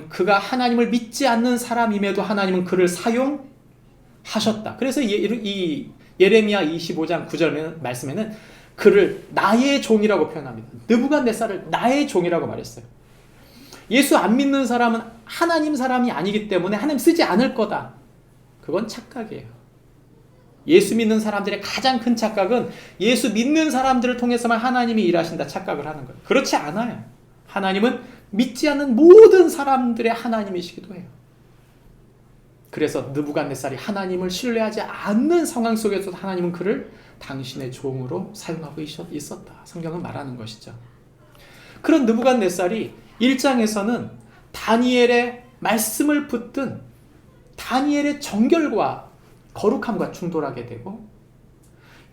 그가 하나님을 믿지 않는 사람임에도 하나님은 그를 사용하셨다. 그래서 이 예레미야 25장 9절 말씀에는 그를 나의 종이라고 표현합니다. 느부갓네살을 나의 종이라고 말했어요. 예수 안 믿는 사람은 하나님 사람이 아니기 때문에 하나님 쓰지 않을 거다. 그건 착각이에요. 예수 믿는 사람들의 가장 큰 착각은 예수 믿는 사람들을 통해서만 하나님이 일하신다 착각을 하는 거예요. 그렇지 않아요. 하나님은 믿지 않는 모든 사람들의 하나님이시기도 해요. 그래서 느부갓네살이 하나님을 신뢰하지 않는 상황 속에서도 하나님은 그를 당신의 종으로 사용하고 있었다. 성경은 말하는 것이죠. 그런 느부갓네살이 1장에서는 다니엘의 말씀을 붙든 다니엘의 정결과 거룩함과 충돌하게 되고,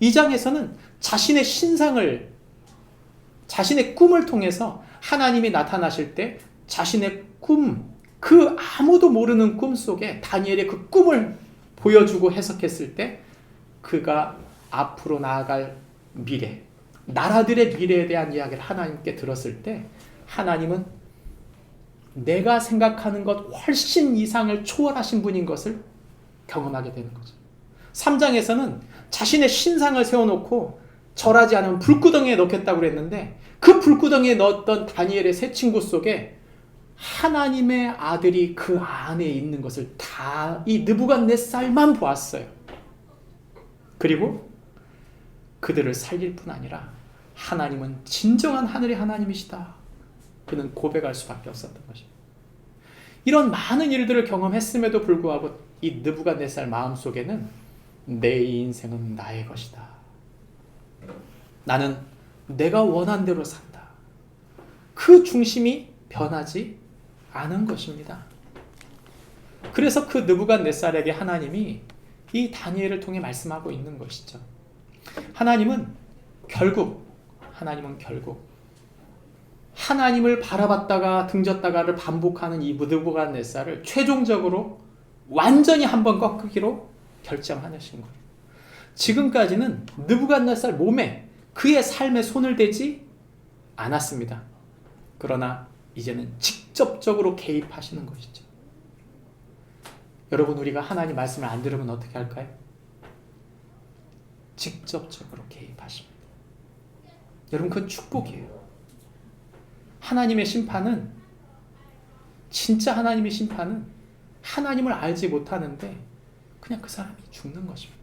2장에서는 자신의 꿈을 통해서 하나님이 나타나실 때 자신의 그 아무도 모르는 꿈 속에 다니엘의 그 꿈을 보여주고 해석했을 때 그가 앞으로 나아갈 미래, 나라들의 미래에 대한 이야기를 하나님께 들었을 때 하나님은 내가 생각하는 것 훨씬 이상을 초월하신 분인 것을 경험하게 되는 거죠. 3장에서는 자신의 신상을 세워놓고 절하지 않으면 불구덩이에 넣겠다고 그랬는데 그 불구덩이에 넣었던 다니엘의 세 친구 속에 하나님의 아들이 그 안에 있는 것을 다 이 느부갓네살만 보았어요. 그리고 그들을 살릴 뿐 아니라 하나님은 진정한 하늘의 하나님이시다. 그는 고백할 수밖에 없었던 것입니다. 이런 많은 일들을 경험했음에도 불구하고 이 느부갓네살 마음속에는 내 인생은 나의 것이다. 나는 내가 원한 대로 산다. 그 중심이 변하지 않은 것입니다. 그래서 그 느부갓네살에게 하나님이 이 다니엘을 통해 말씀하고 있는 것이죠. 하나님은 결국 하나님을 바라봤다가 등졌다가를 반복하는 이 느부갓네살을 최종적으로 완전히 한번 꺾기로 결정하신 거예요. 지금까지는 느부갓네살 몸에 그의 삶에 손을 대지 않았습니다. 그러나 이제는 직접적으로 개입하시는 것이죠. 여러분, 우리가 하나님 말씀을 안 들으면 어떻게 할까요? 직접적으로 개입하십니다. 여러분, 그건 축복이에요. 하나님의 심판은, 진짜 하나님의 심판은 하나님을 알지 못하는데 그냥 그 사람이 죽는 것입니다.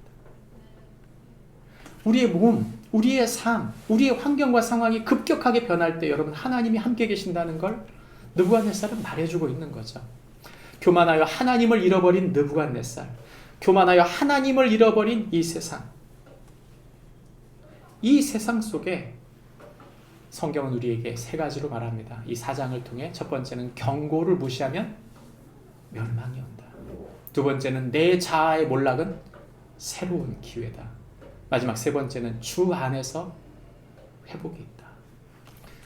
우리의 몸, 우리의 삶, 우리의 환경과 상황이 급격하게 변할 때 여러분, 하나님이 함께 계신다는 걸 느부갓네살은 말해주고 있는 거죠. 교만하여 하나님을 잃어버린 느부갓네살, 교만하여 하나님을 잃어버린 이 세상, 이 세상 속에 성경은 우리에게 세 가지로 말합니다. 이 4장을 통해 첫 번째는 경고를 무시하면 멸망이 온다. 두 번째는 내 자아의 몰락은 새로운 기회다. 마지막 세 번째는 주 안에서 회복이 있다.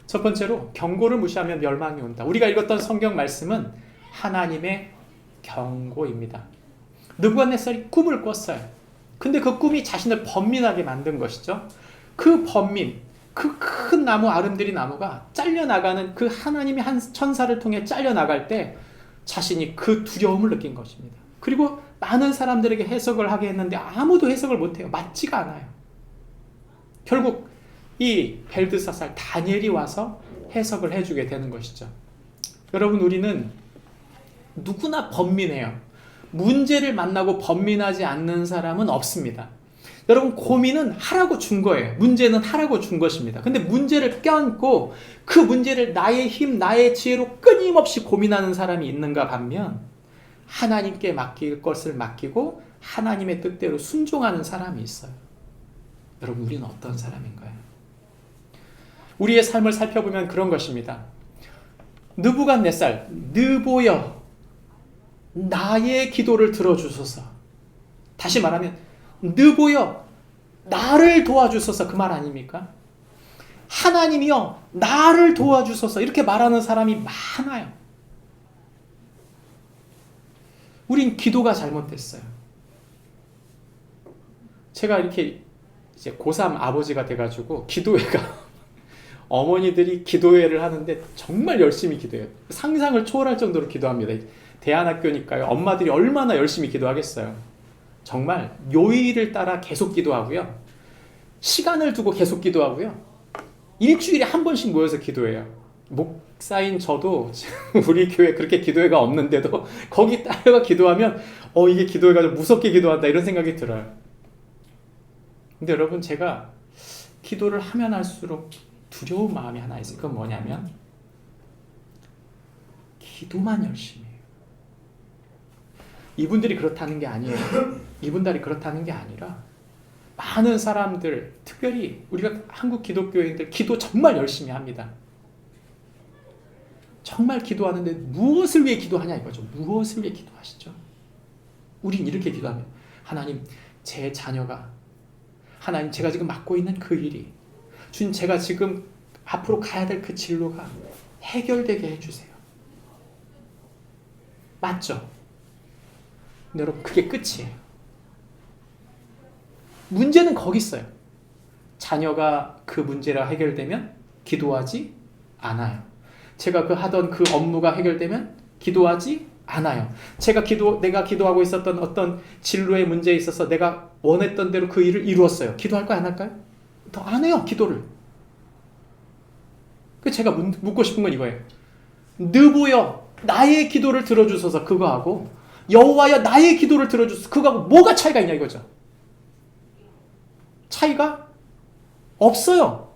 첫 번째로 경고를 무시하면 멸망이 온다. 우리가 읽었던 성경 말씀은 하나님의 경고입니다. 느부갓네살이 꿈을 꿨어요. 근데 그 꿈이 자신을 번민하게 만든 것이죠. 그 번민, 그 큰 나무, 아름드리 나무가 잘려나가는 그 하나님의 한 천사를 통해 잘려나갈 때 자신이 그 두려움을 느낀 것입니다. 그리고 많은 사람들에게 해석을 하게 했는데 아무도 해석을 못해요. 맞지가 않아요. 결국 이 벨드사살 다니엘이 와서 해석을 해주게 되는 것이죠. 여러분, 우리는 누구나 번민해요. 문제를 만나고 번민하지 않는 사람은 없습니다. 여러분, 고민은 하라고 준 거예요. 문제는 하라고 준 것입니다. 근데 문제를 껴안고 그 문제를 나의 힘, 나의 지혜로 끊임없이 고민하는 사람이 있는가 반면 하나님께 맡길 것을 맡기고 하나님의 뜻대로 순종하는 사람이 있어요. 여러분, 우리는 어떤 사람인가요? 우리의 삶을 살펴보면 그런 것입니다. 느부갓네살, 느보여 나의 기도를 들어주소서. 다시 말하면 느보여 나를 도와주소서, 그 말 아닙니까? 하나님이여 나를 도와주소서, 이렇게 말하는 사람이 많아요. 우린 기도가 잘못됐어요. 제가 이렇게 이제 고3 아버지가 돼가지고 기도회가 어머니들이 기도회를 하는데 정말 열심히 기도해요. 상상을 초월할 정도로 기도합니다. 대안학교니까요. 엄마들이 얼마나 열심히 기도하겠어요. 정말 요일을 따라 계속 기도하고요. 시간을 두고 계속 기도하고요. 일주일에 한 번씩 모여서 기도해요. 목사인 저도 우리 교회 그렇게 기도회가 없는데도 거기 따라가 기도하면 이게 기도회가 좀 무섭게 기도한다 이런 생각이 들어요. 근데 여러분, 제가 기도를 하면 할수록 두려운 마음이 하나 있어요. 그건 뭐냐면 기도만 열심히 해요. 이분들이 그렇다는 게 아니에요. 이분들이 그렇다는 게 아니라 많은 사람들, 특별히 우리가 한국 기독교인들 기도 정말 열심히 합니다. 정말 기도하는데 무엇을 위해 기도하냐 이거죠. 무엇을 위해 기도하시죠? 우린 이렇게 기도하면 하나님, 제 자녀가, 하나님, 제가 지금 맡고 있는 그 일이, 주님, 제가 지금 앞으로 가야 될 그 진로가 해결되게 해주세요. 맞죠? 근데 여러분, 그게 끝이에요. 문제는 거기 있어요. 자녀가 그 문제가 해결되면 기도하지 않아요. 제가 하던 그 업무가 해결되면 기도하지 않아요. 내가 기도하고 있었던 어떤 진로의 문제에 있어서 내가 원했던 대로 그 일을 이루었어요. 기도할까요? 안 할까요? 더 안 해요, 기도를. 제가 묻고 싶은 건 이거예요. 느보여 나의 기도를 들어주소서, 그거하고 여호와여 나의 기도를 들어주소서, 그거하고 뭐가 차이가 있냐 이거죠. 차이가 없어요.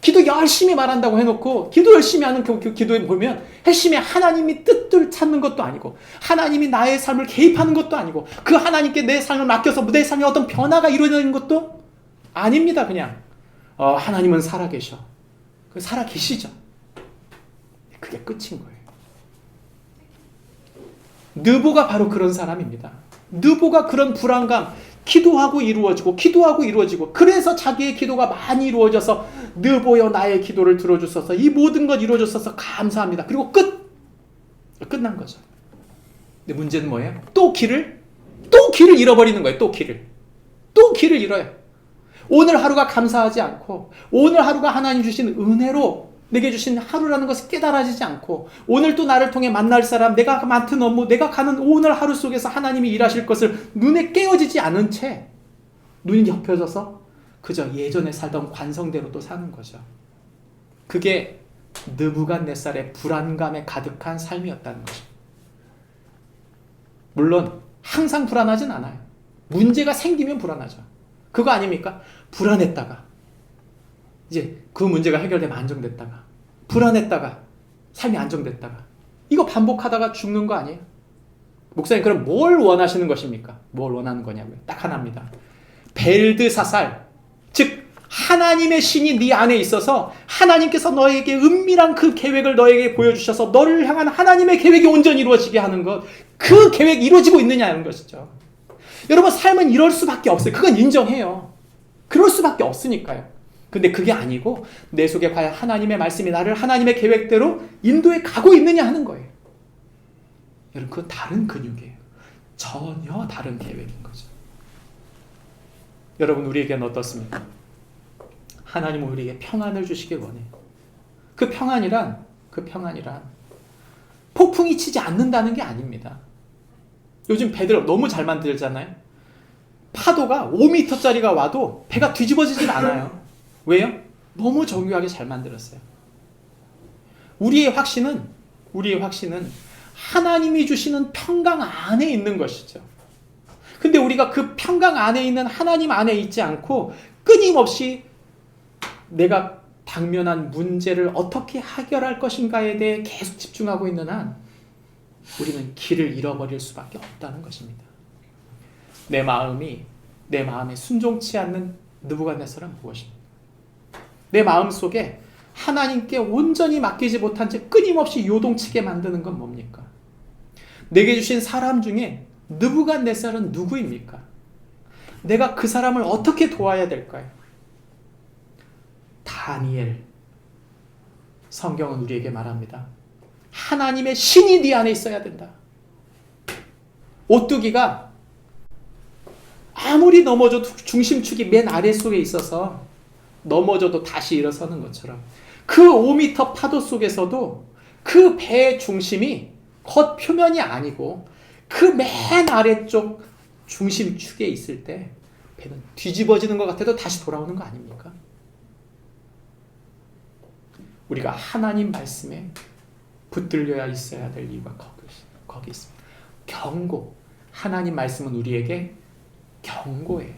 기도 열심히 말한다고 해놓고 기도 열심히 하는 기도에 보면 핵심에 하나님이 뜻을 찾는 것도 아니고 하나님이 나의 삶을 개입하는 것도 아니고 그 하나님께 내 삶을 맡겨서 내 삶에 어떤 변화가 이루어지는 것도 아닙니다. 그냥 하나님은 살아계셔. 살아계시죠. 그게 끝인 거예요. 느보가 바로 그런 사람입니다. 느보가 그런 불안감, 기도하고 이루어지고 그래서 자기의 기도가 많이 이루어져서 느보여 나의 기도를 들어주셔서 이 모든 것 이루어졌어서 감사합니다. 그리고 끝난 거죠. 근데 문제는 뭐예요? 또 길을 잃어버리는 거예요. 또 길을 잃어요. 오늘 하루가 감사하지 않고 오늘 하루가 하나님 주신 은혜로 내게 주신 하루라는 것이 깨달아지지 않고 오늘 또 나를 통해 만날 사람, 내가 맡은 업무, 내가 가는 오늘 하루 속에서 하나님이 일하실 것을 눈에 깨어지지 않은 채 눈이 덮여져서 그저 예전에 살던 관성대로 또 사는 거죠. 그게 느부갓네살의 불안감에 가득한 삶이었다는 거죠. 물론 항상 불안하진 않아요. 문제가 생기면 불안하죠. 그거 아닙니까? 불안했다가 이제 그 문제가 해결되면 안정됐다가 불안했다가 삶이 안정됐다가 이거 반복하다가 죽는 거 아니에요? 목사님 그럼 뭘 원하시는 것입니까? 뭘 원하는 거냐고요? 딱 하나입니다. 벨드사살, 즉 하나님의 신이 네 안에 있어서 하나님께서 너에게 은밀한 그 계획을 너에게 보여주셔서 너를 향한 하나님의 계획이 온전히 이루어지게 하는 것, 그 계획이 이루어지고 있느냐는 것이죠. 여러분 삶은 이럴 수밖에 없어요. 그건 인정해요. 그럴 수밖에 없으니까요. 근데 그게 아니고 내 속에 과연 하나님의 말씀이 나를 하나님의 계획대로 인도해 가고 있느냐 하는 거예요. 여러분 그건 다른 근육이에요. 전혀 다른 계획인 거죠. 여러분 우리에게는 어떻습니까? 하나님은 우리에게 평안을 주시길 원해요. 그 평안이란 폭풍이 치지 않는다는 게 아닙니다. 요즘 배들 너무 잘 만들잖아요. 파도가 5m짜리가 와도 배가 뒤집어지질 않아요. 왜요? 너무 정교하게 잘 만들었어요. 우리의 확신은 하나님이 주시는 평강 안에 있는 것이죠. 근데 우리가 그 평강 안에 있는 하나님 안에 있지 않고 끊임없이 내가 당면한 문제를 어떻게 해결할 것인가에 대해 계속 집중하고 있는 한 우리는 길을 잃어버릴 수밖에 없다는 것입니다. 내 마음에 순종치 않는 느부갓네살은 무엇입니까? 내 마음 속에 하나님께 온전히 맡기지 못한 채 끊임없이 요동치게 만드는 건 뭡니까? 내게 주신 사람 중에 느부갓네살은 누구입니까? 내가 그 사람을 어떻게 도와야 될까요? 다니엘. 성경은 우리에게 말합니다. 하나님의 신이 네 안에 있어야 된다. 오뚜기가 아무리 넘어져도 중심축이 맨 아래속에 있어서 넘어져도 다시 일어서는 것처럼 그 5m 파도 속에서도 그 배의 중심이 겉표면이 아니고 그 맨 아래쪽 중심축에 있을 때 배는 뒤집어지는 것 같아도 다시 돌아오는 거 아닙니까? 우리가 하나님 말씀에 붙들려야 있어야 될 이유가 거기 있습니다. 경고. 하나님 말씀은 우리에게 경고예요.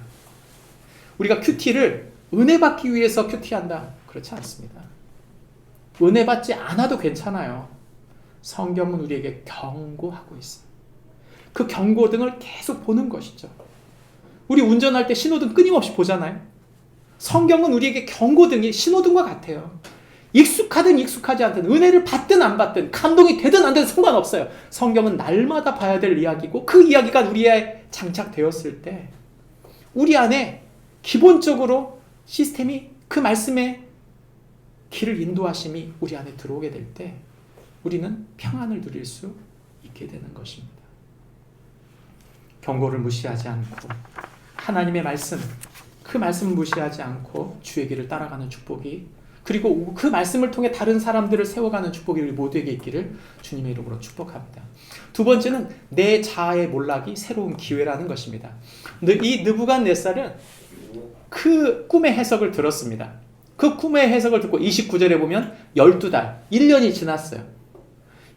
우리가 큐티를 은혜 받기 위해서 큐티한다. 그렇지 않습니다. 은혜 받지 않아도 괜찮아요. 성경은 우리에게 경고하고 있어요. 그 경고등을 계속 보는 것이죠. 우리 운전할 때 신호등 끊임없이 보잖아요. 성경은 우리에게 경고등이 신호등과 같아요. 익숙하든 익숙하지 않든 은혜를 받든 안 받든 감동이 되든 안 되든 상관없어요. 성경은 날마다 봐야 될 이야기고 그 이야기가 우리에 장착되었을 때 우리 안에 기본적으로 시스템이 그 말씀의 길을 인도하심이 우리 안에 들어오게 될 때 우리는 평안을 누릴 수 있게 되는 것입니다. 경고를 무시하지 않고 하나님의 말씀, 그 말씀을 무시하지 않고 주의 길을 따라가는 축복이 그리고 그 말씀을 통해 다른 사람들을 세워가는 축복이 우리 모두에게 있기를 주님의 이름으로 축복합니다. 두 번째는 내 자아의 몰락이 새로운 기회라는 것입니다. 이 느부갓네살은 그 꿈의 해석을 들었습니다. 그 꿈의 해석을 듣고 29절에 보면 12달, 1년이 지났어요.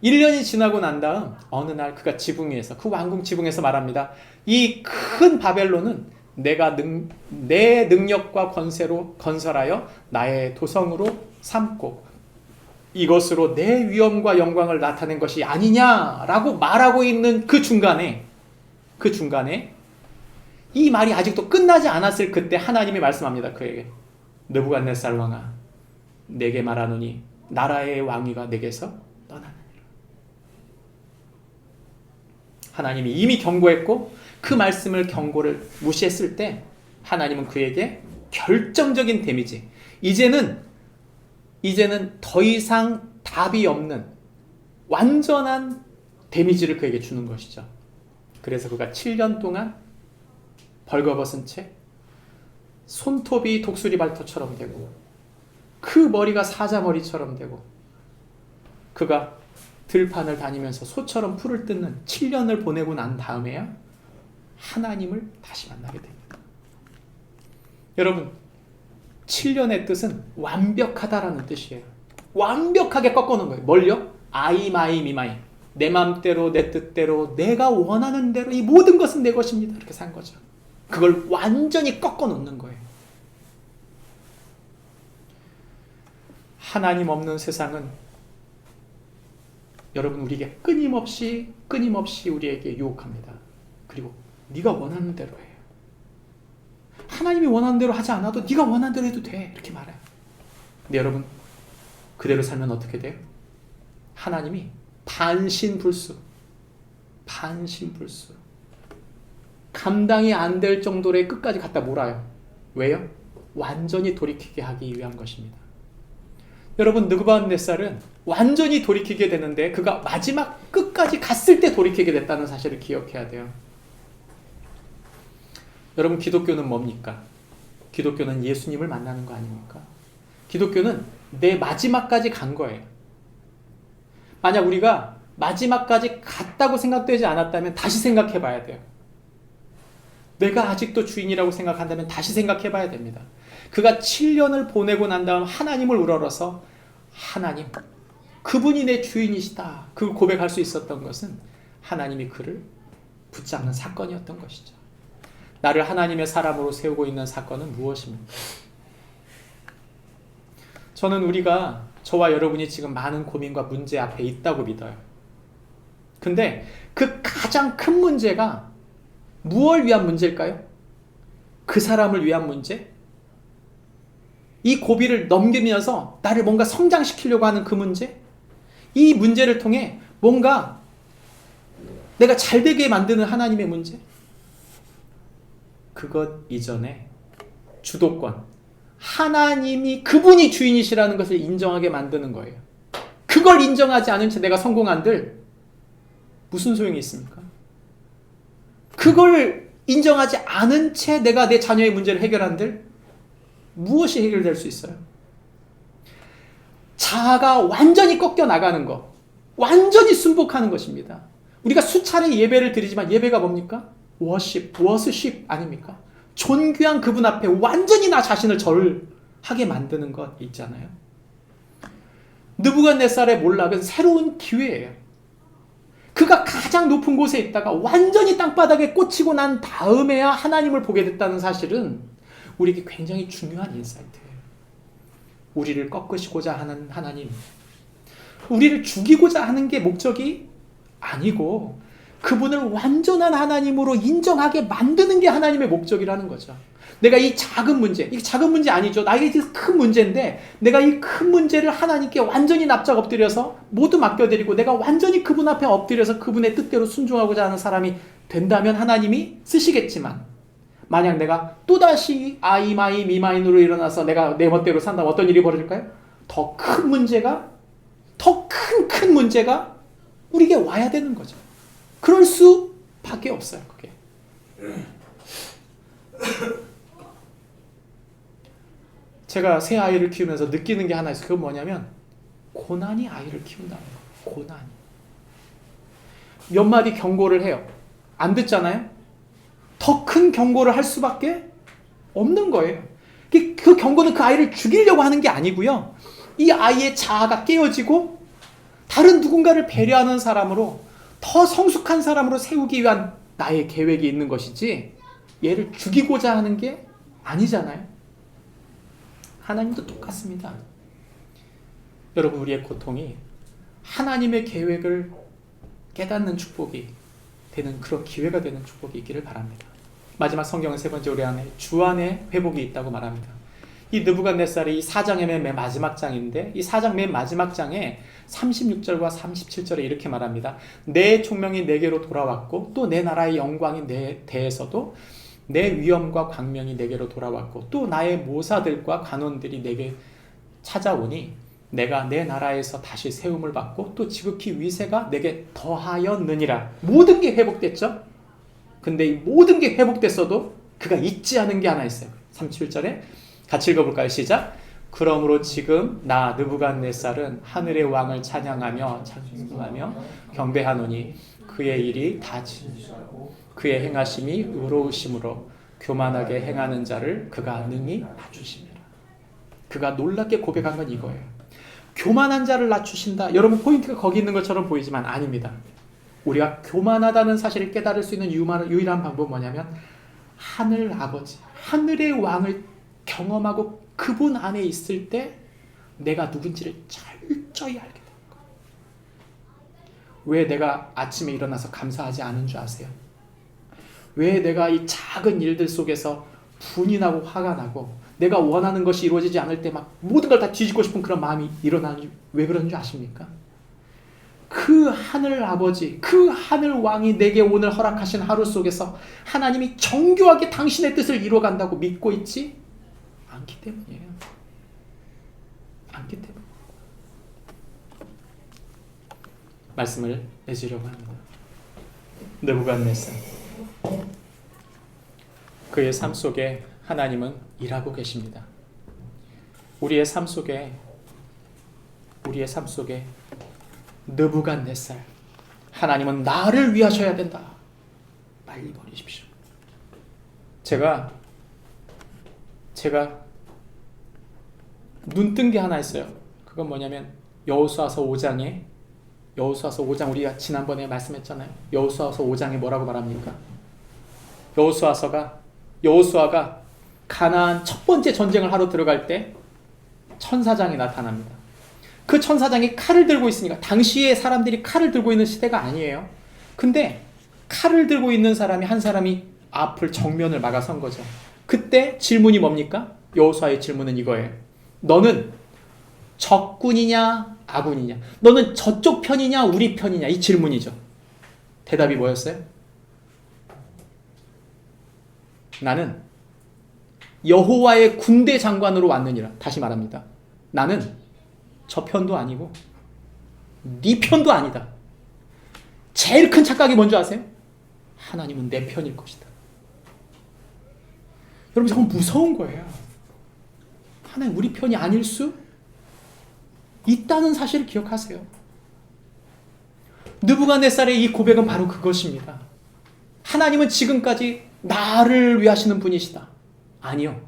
1년이 지나고 난 다음 어느 날 그가 지붕 위에서 그 왕궁 지붕에서 말합니다. 이 큰 바벨론은 내가 내 능력과 권세로 건설하여 나의 도성으로 삼고 이것으로 내 위엄과 영광을 나타낸 것이 아니냐라고 말하고 있는 그 중간에 이 말이 아직도 끝나지 않았을 그때 하나님이 말씀합니다. 그에게 느부갓네살 왕아 내게 말하노니 나라의 왕위가 내게서 떠나느니라. 하나님이 이미 경고했고 그 말씀을 경고를 무시했을 때 하나님은 그에게 결정적인 데미지, 이제는 더 이상 답이 없는 완전한 데미지를 그에게 주는 것이죠. 그래서 그가 7년 동안 벌거벗은 채 손톱이 독수리 발톱처럼 되고 그 머리가 사자머리처럼 되고 그가 들판을 다니면서 소처럼 풀을 뜯는 7년을 보내고 난 다음에야 하나님을 다시 만나게 됩니다. 여러분 7년의 뜻은 완벽하다라는 뜻이에요. 완벽하게 꺾어놓은 거예요. 뭘요? 아이마이 미마이, 내 맘대로 내 뜻대로 내가 원하는 대로 이 모든 것은 내 것입니다. 이렇게 산 거죠. 그걸 완전히 꺾어놓는 거예요. 하나님 없는 세상은 여러분 우리에게 끊임없이 우리에게 유혹합니다. 그리고 네가 원하는 대로 해. 하나님이 원하는 대로 하지 않아도 네가 원하는 대로 해도 돼. 이렇게 말해요. 근데 여러분 그대로 살면 어떻게 돼요? 하나님이 반신불수 감당이 안 될 정도로 끝까지 갖다 몰아요. 왜요? 완전히 돌이키게 하기 위한 것입니다. 여러분 느부갓네살은 완전히 돌이키게 되는데 그가 마지막 끝까지 갔을 때 돌이키게 됐다는 사실을 기억해야 돼요. 여러분 기독교는 뭡니까? 기독교는 예수님을 만나는 거 아닙니까? 기독교는 내 마지막까지 간 거예요. 만약 우리가 마지막까지 갔다고 생각되지 않았다면 다시 생각해 봐야 돼요. 내가 아직도 주인이라고 생각한다면 다시 생각해 봐야 됩니다. 그가 7년을 보내고 난 다음 하나님을 우러러서 하나님, 그분이 내 주인이시다. 그 고백할 수 있었던 것은 하나님이 그를 붙잡는 사건이었던 것이죠. 나를 하나님의 사람으로 세우고 있는 사건은 무엇입니까? 저는 우리가 저와 여러분이 지금 많은 고민과 문제 앞에 있다고 믿어요. 근데 그 가장 큰 문제가 무엇을 위한 문제일까요? 그 사람을 위한 문제? 이 고비를 넘기면서 나를 뭔가 성장시키려고 하는 그 문제? 이 문제를 통해 뭔가 내가 잘되게 만드는 하나님의 문제? 그것 이전에 주도권, 하나님이 그분이 주인이시라는 것을 인정하게 만드는 거예요. 그걸 인정하지 않은 채 내가 성공한들 무슨 소용이 있습니까? 그걸 인정하지 않은 채 내가 내 자녀의 문제를 해결한들 무엇이 해결될 수 있어요? 자아가 완전히 꺾여 나가는 것, 완전히 순복하는 것입니다. 우리가 수차례 예배를 드리지만 예배가 뭡니까? 워십 아닙니까? 존귀한 그분 앞에 완전히 나 자신을 절하게 만드는 것 있잖아요. 느부갓네살의 몰락은 새로운 기회예요. 그가 가장 높은 곳에 있다가 완전히 땅바닥에 꽂히고 난 다음에야 하나님을 보게 됐다는 사실은 우리에게 굉장히 중요한 인사이트예요. 우리를 꺾으시고자 하는 하나님, 우리를 죽이고자 하는 게 목적이 아니고 그분을 완전한 하나님으로 인정하게 만드는 게 하나님의 목적이라는 거죠. 내가 이 작은 문제, 이게 작은 문제 아니죠. 나에게 큰 문제인데 내가 이 큰 문제를 하나님께 완전히 납작 엎드려서 모두 맡겨드리고 내가 완전히 그분 앞에 엎드려서 그분의 뜻대로 순종하고자 하는 사람이 된다면 하나님이 쓰시겠지만, 만약 내가 또다시 아이마이 미마인으로 일어나서 내가 내 멋대로 산다면 어떤 일이 벌어질까요? 더 큰 문제가, 더 큰 문제가 우리에게 와야 되는 거죠. 그럴 수밖에 없어요. 그게. 제가 새 아이를 키우면서 느끼는 게 하나 있어요. 그건 뭐냐면 고난이 아이를 키운다는 거예요. 고난이. 몇 마디 경고를 해요. 안 듣잖아요. 더 큰 경고를 할 수밖에 없는 거예요. 그 경고는 그 아이를 죽이려고 하는 게 아니고요. 이 아이의 자아가 깨어지고 다른 누군가를 배려하는 사람으로, 더 성숙한 사람으로 세우기 위한 나의 계획이 있는 것이지, 얘를 죽이고자 하는 게 아니잖아요. 하나님도 똑같습니다. 여러분, 우리의 고통이 하나님의 계획을 깨닫는 축복이 되는 그런 기회가 되는 축복이 있기를 바랍니다. 마지막 성경은 세 번째, 우리 안에 주 안에 회복이 있다고 말합니다. 이 느부갓네살의 이 4장의 맨 마지막 장인데, 이 4장 맨 마지막 장에 36절과 37절에 이렇게 말합니다. 내 총명이 내게로 돌아왔고 또 내 나라의 영광이 내 대해서도 내 위엄과 광명이 내게로 돌아왔고 또 나의 모사들과 관원들이 내게 찾아오니 내가 내 나라에서 다시 세움을 받고 또 지극히 위세가 내게 더하였느니라. 모든 게 회복됐죠? 근데 이 모든 게 회복됐어도 그가 잊지 않은 게 하나 있어요. 37절에 같이 읽어볼까요? 시작. 그러므로 지금 나 느부갓네살은 하늘의 왕을 찬양하며 경배하노니 그의 일이 다 진실하고 그의 행하심이 의로우심으로 교만하게 행하는 자를 그가 능히 낮추심이라. 그가 놀랍게 고백한 건 이거예요. 교만한 자를 낮추신다. 여러분, 포인트가 거기 있는 것처럼 보이지만 아닙니다. 우리가 교만하다는 사실을 깨달을 수 있는 유일한 방법은 뭐냐면 하늘 아버지, 하늘의 왕을 경험하고 그분 안에 있을 때 내가 누군지를 철저히 알게 됩니다. 왜 내가 아침에 일어나서 감사하지 않은 줄 아세요? 왜 내가 이 작은 일들 속에서 분이 나고 화가 나고 내가 원하는 것이 이루어지지 않을 때 막 모든 걸 다 뒤집고 싶은 그런 마음이 일어나는지 왜 그런 줄 아십니까? 그 하늘 아버지, 그 하늘 왕이 내게 오늘 허락하신 하루 속에서 하나님이 정교하게 당신의 뜻을 이루어간다고 믿고 있지 않기 때문이에요. 않기 때문에 말씀을 내주려고 합니다. 느부갓네살, 그의 삶 속에 하나님은 일하고 계십니다. 우리의 삶 속에 느부갓네살, 하나님은 나를 위하셔야 된다. 빨리 버리십시오. 제가 눈뜬 게 하나 있어요. 그건 뭐냐면 여호수아서 5장 우리가 지난번에 말씀했잖아요. 여호수아서 5장에 뭐라고 말합니까? 여호수아가 가나안 첫 번째 전쟁을 하러 들어갈 때 천사장이 나타납니다. 그 천사장이 칼을 들고 있으니까, 당시에 사람들이 칼을 들고 있는 시대가 아니에요. 근데 칼을 들고 있는 한 사람이 앞을 정면을 막아선 거죠. 그때 질문이 뭡니까? 여호수아의 질문은 이거예요. 너는 적군이냐 아군이냐? 너는 저쪽 편이냐 우리 편이냐? 이 질문이죠. 대답이 뭐였어요? 나는 여호와의 군대 장관으로 왔느니라. 다시 말합니다. 나는 저 편도 아니고 네 편도 아니다. 제일 큰 착각이 뭔지 아세요? 하나님은 내 편일 것이다. 여러분, 저건 무서운 거예요. 하나님 우리 편이 아닐 수 있다는 사실을 기억하세요. 느부갓네살의 이 고백은 바로 그것입니다. 하나님은 지금까지 나를 위하시는 분이시다. 아니요.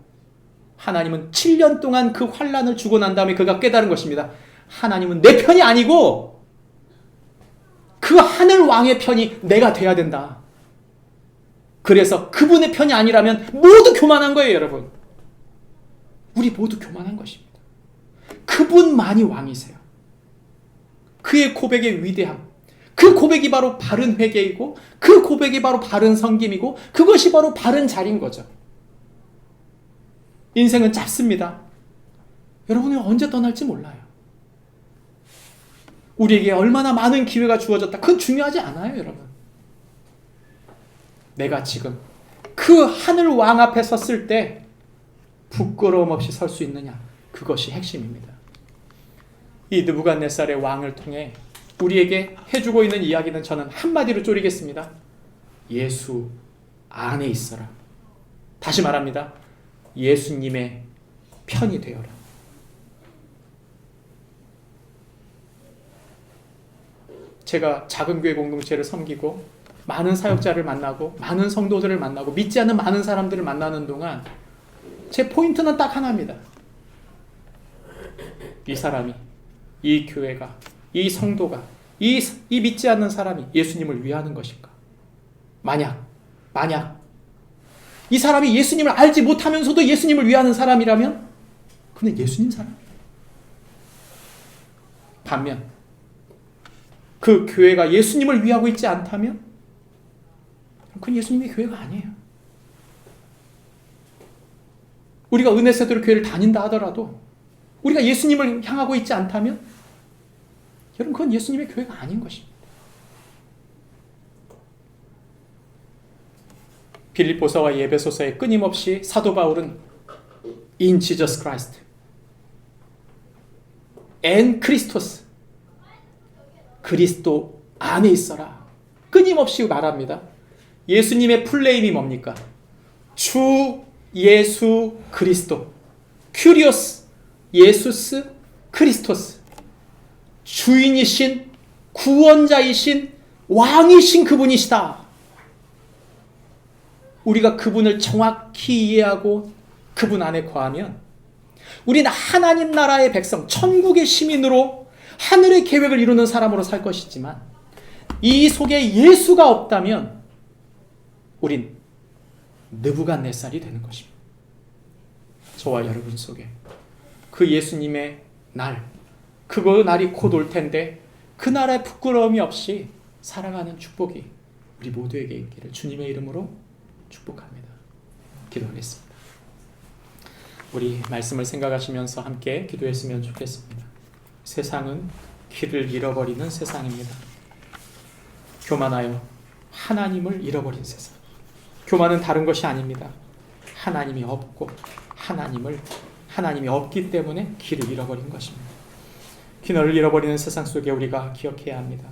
하나님은 7년 동안 그 환난을 주고 난 다음에 그가 깨달은 것입니다. 하나님은 내 편이 아니고 그 하늘 왕의 편이 내가 돼야 된다. 그래서 그분의 편이 아니라면 모두 교만한 거예요, 여러분. 우리 모두 교만한 것입니다. 그분만이 왕이세요. 그의 고백의 위대함, 그 고백이 바로 바른 회개이고 그 고백이 바로 바른 섬김이고 그것이 바로 바른 자리인 거죠. 인생은 짧습니다. 여러분이 언제 떠날지 몰라요. 우리에게 얼마나 많은 기회가 주어졌다. 그건 중요하지 않아요, 여러분. 내가 지금 그 하늘 왕 앞에 섰을 때 부끄러움 없이 설 수 있느냐, 그것이 핵심입니다. 이 느부갓네살의 왕을 통해 우리에게 해주고 있는 이야기는 저는 한마디로 쪼리겠습니다. 예수 안에 있어라. 다시 말합니다. 예수님의 편이 되어라. 제가 작은 교회 공동체를 섬기고 많은 사역자를 만나고 많은 성도들을 만나고 믿지 않는 많은 사람들을 만나는 동안 제 포인트는 딱 하나입니다. 이 사람이, 이 교회가, 이 성도가, 이 믿지 않는 사람이 예수님을 위하는 것인가? 만약 이 사람이 예수님을 알지 못하면서도 예수님을 위하는 사람이라면 그는 예수님 사람. 반면 그 교회가 예수님을 위하고 있지 않다면 그건 예수님의 교회가 아니에요. 우리가 은혜세대로 교회를 다닌다 하더라도 우리가 예수님을 향하고 있지 않다면 여러분 그건 예수님의 교회가 아닌 것입니다. 빌립보서와 에베소서에 끊임없이 사도 바울은 in Jesus Christ, en Christos, 그리스도 안에 있어라 끊임없이 말합니다. 예수님의 풀네임이 뭡니까? 주 예수 그리스도, 큐리오스 예수스 크리스토스, 주인이신 구원자이신 왕이신 그분이시다. 우리가 그분을 정확히 이해하고 그분 안에 거하면 우리는 하나님 나라의 백성, 천국의 시민으로 하늘의 계획을 이루는 사람으로 살 것이지만 이 속에 예수가 없다면 우린 느부갓네살이 되는 것입니다. 저와 여러분 속에 그 예수님의 날, 그 날이 곧 올 텐데 그 날에 부끄러움이 없이 살아가는 축복이 우리 모두에게 있기를 주님의 이름으로 축복합니다. 기도하겠습니다. 우리 말씀을 생각하시면서 함께 기도했으면 좋겠습니다. 세상은 길을 잃어버리는 세상입니다. 교만하여 하나님을 잃어버린 세상. 교만은 다른 것이 아닙니다. 하나님이 없고 하나님이 없기 때문에 길을 잃어버린 것입니다. 길을 잃어버리는 세상 속에 우리가 기억해야 합니다.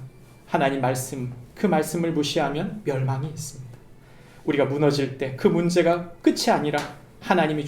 하나님 말씀, 그 말씀을 무시하면 멸망이 있습니다. 우리가 무너질 때 그 문제가 끝이 아니라 하나님이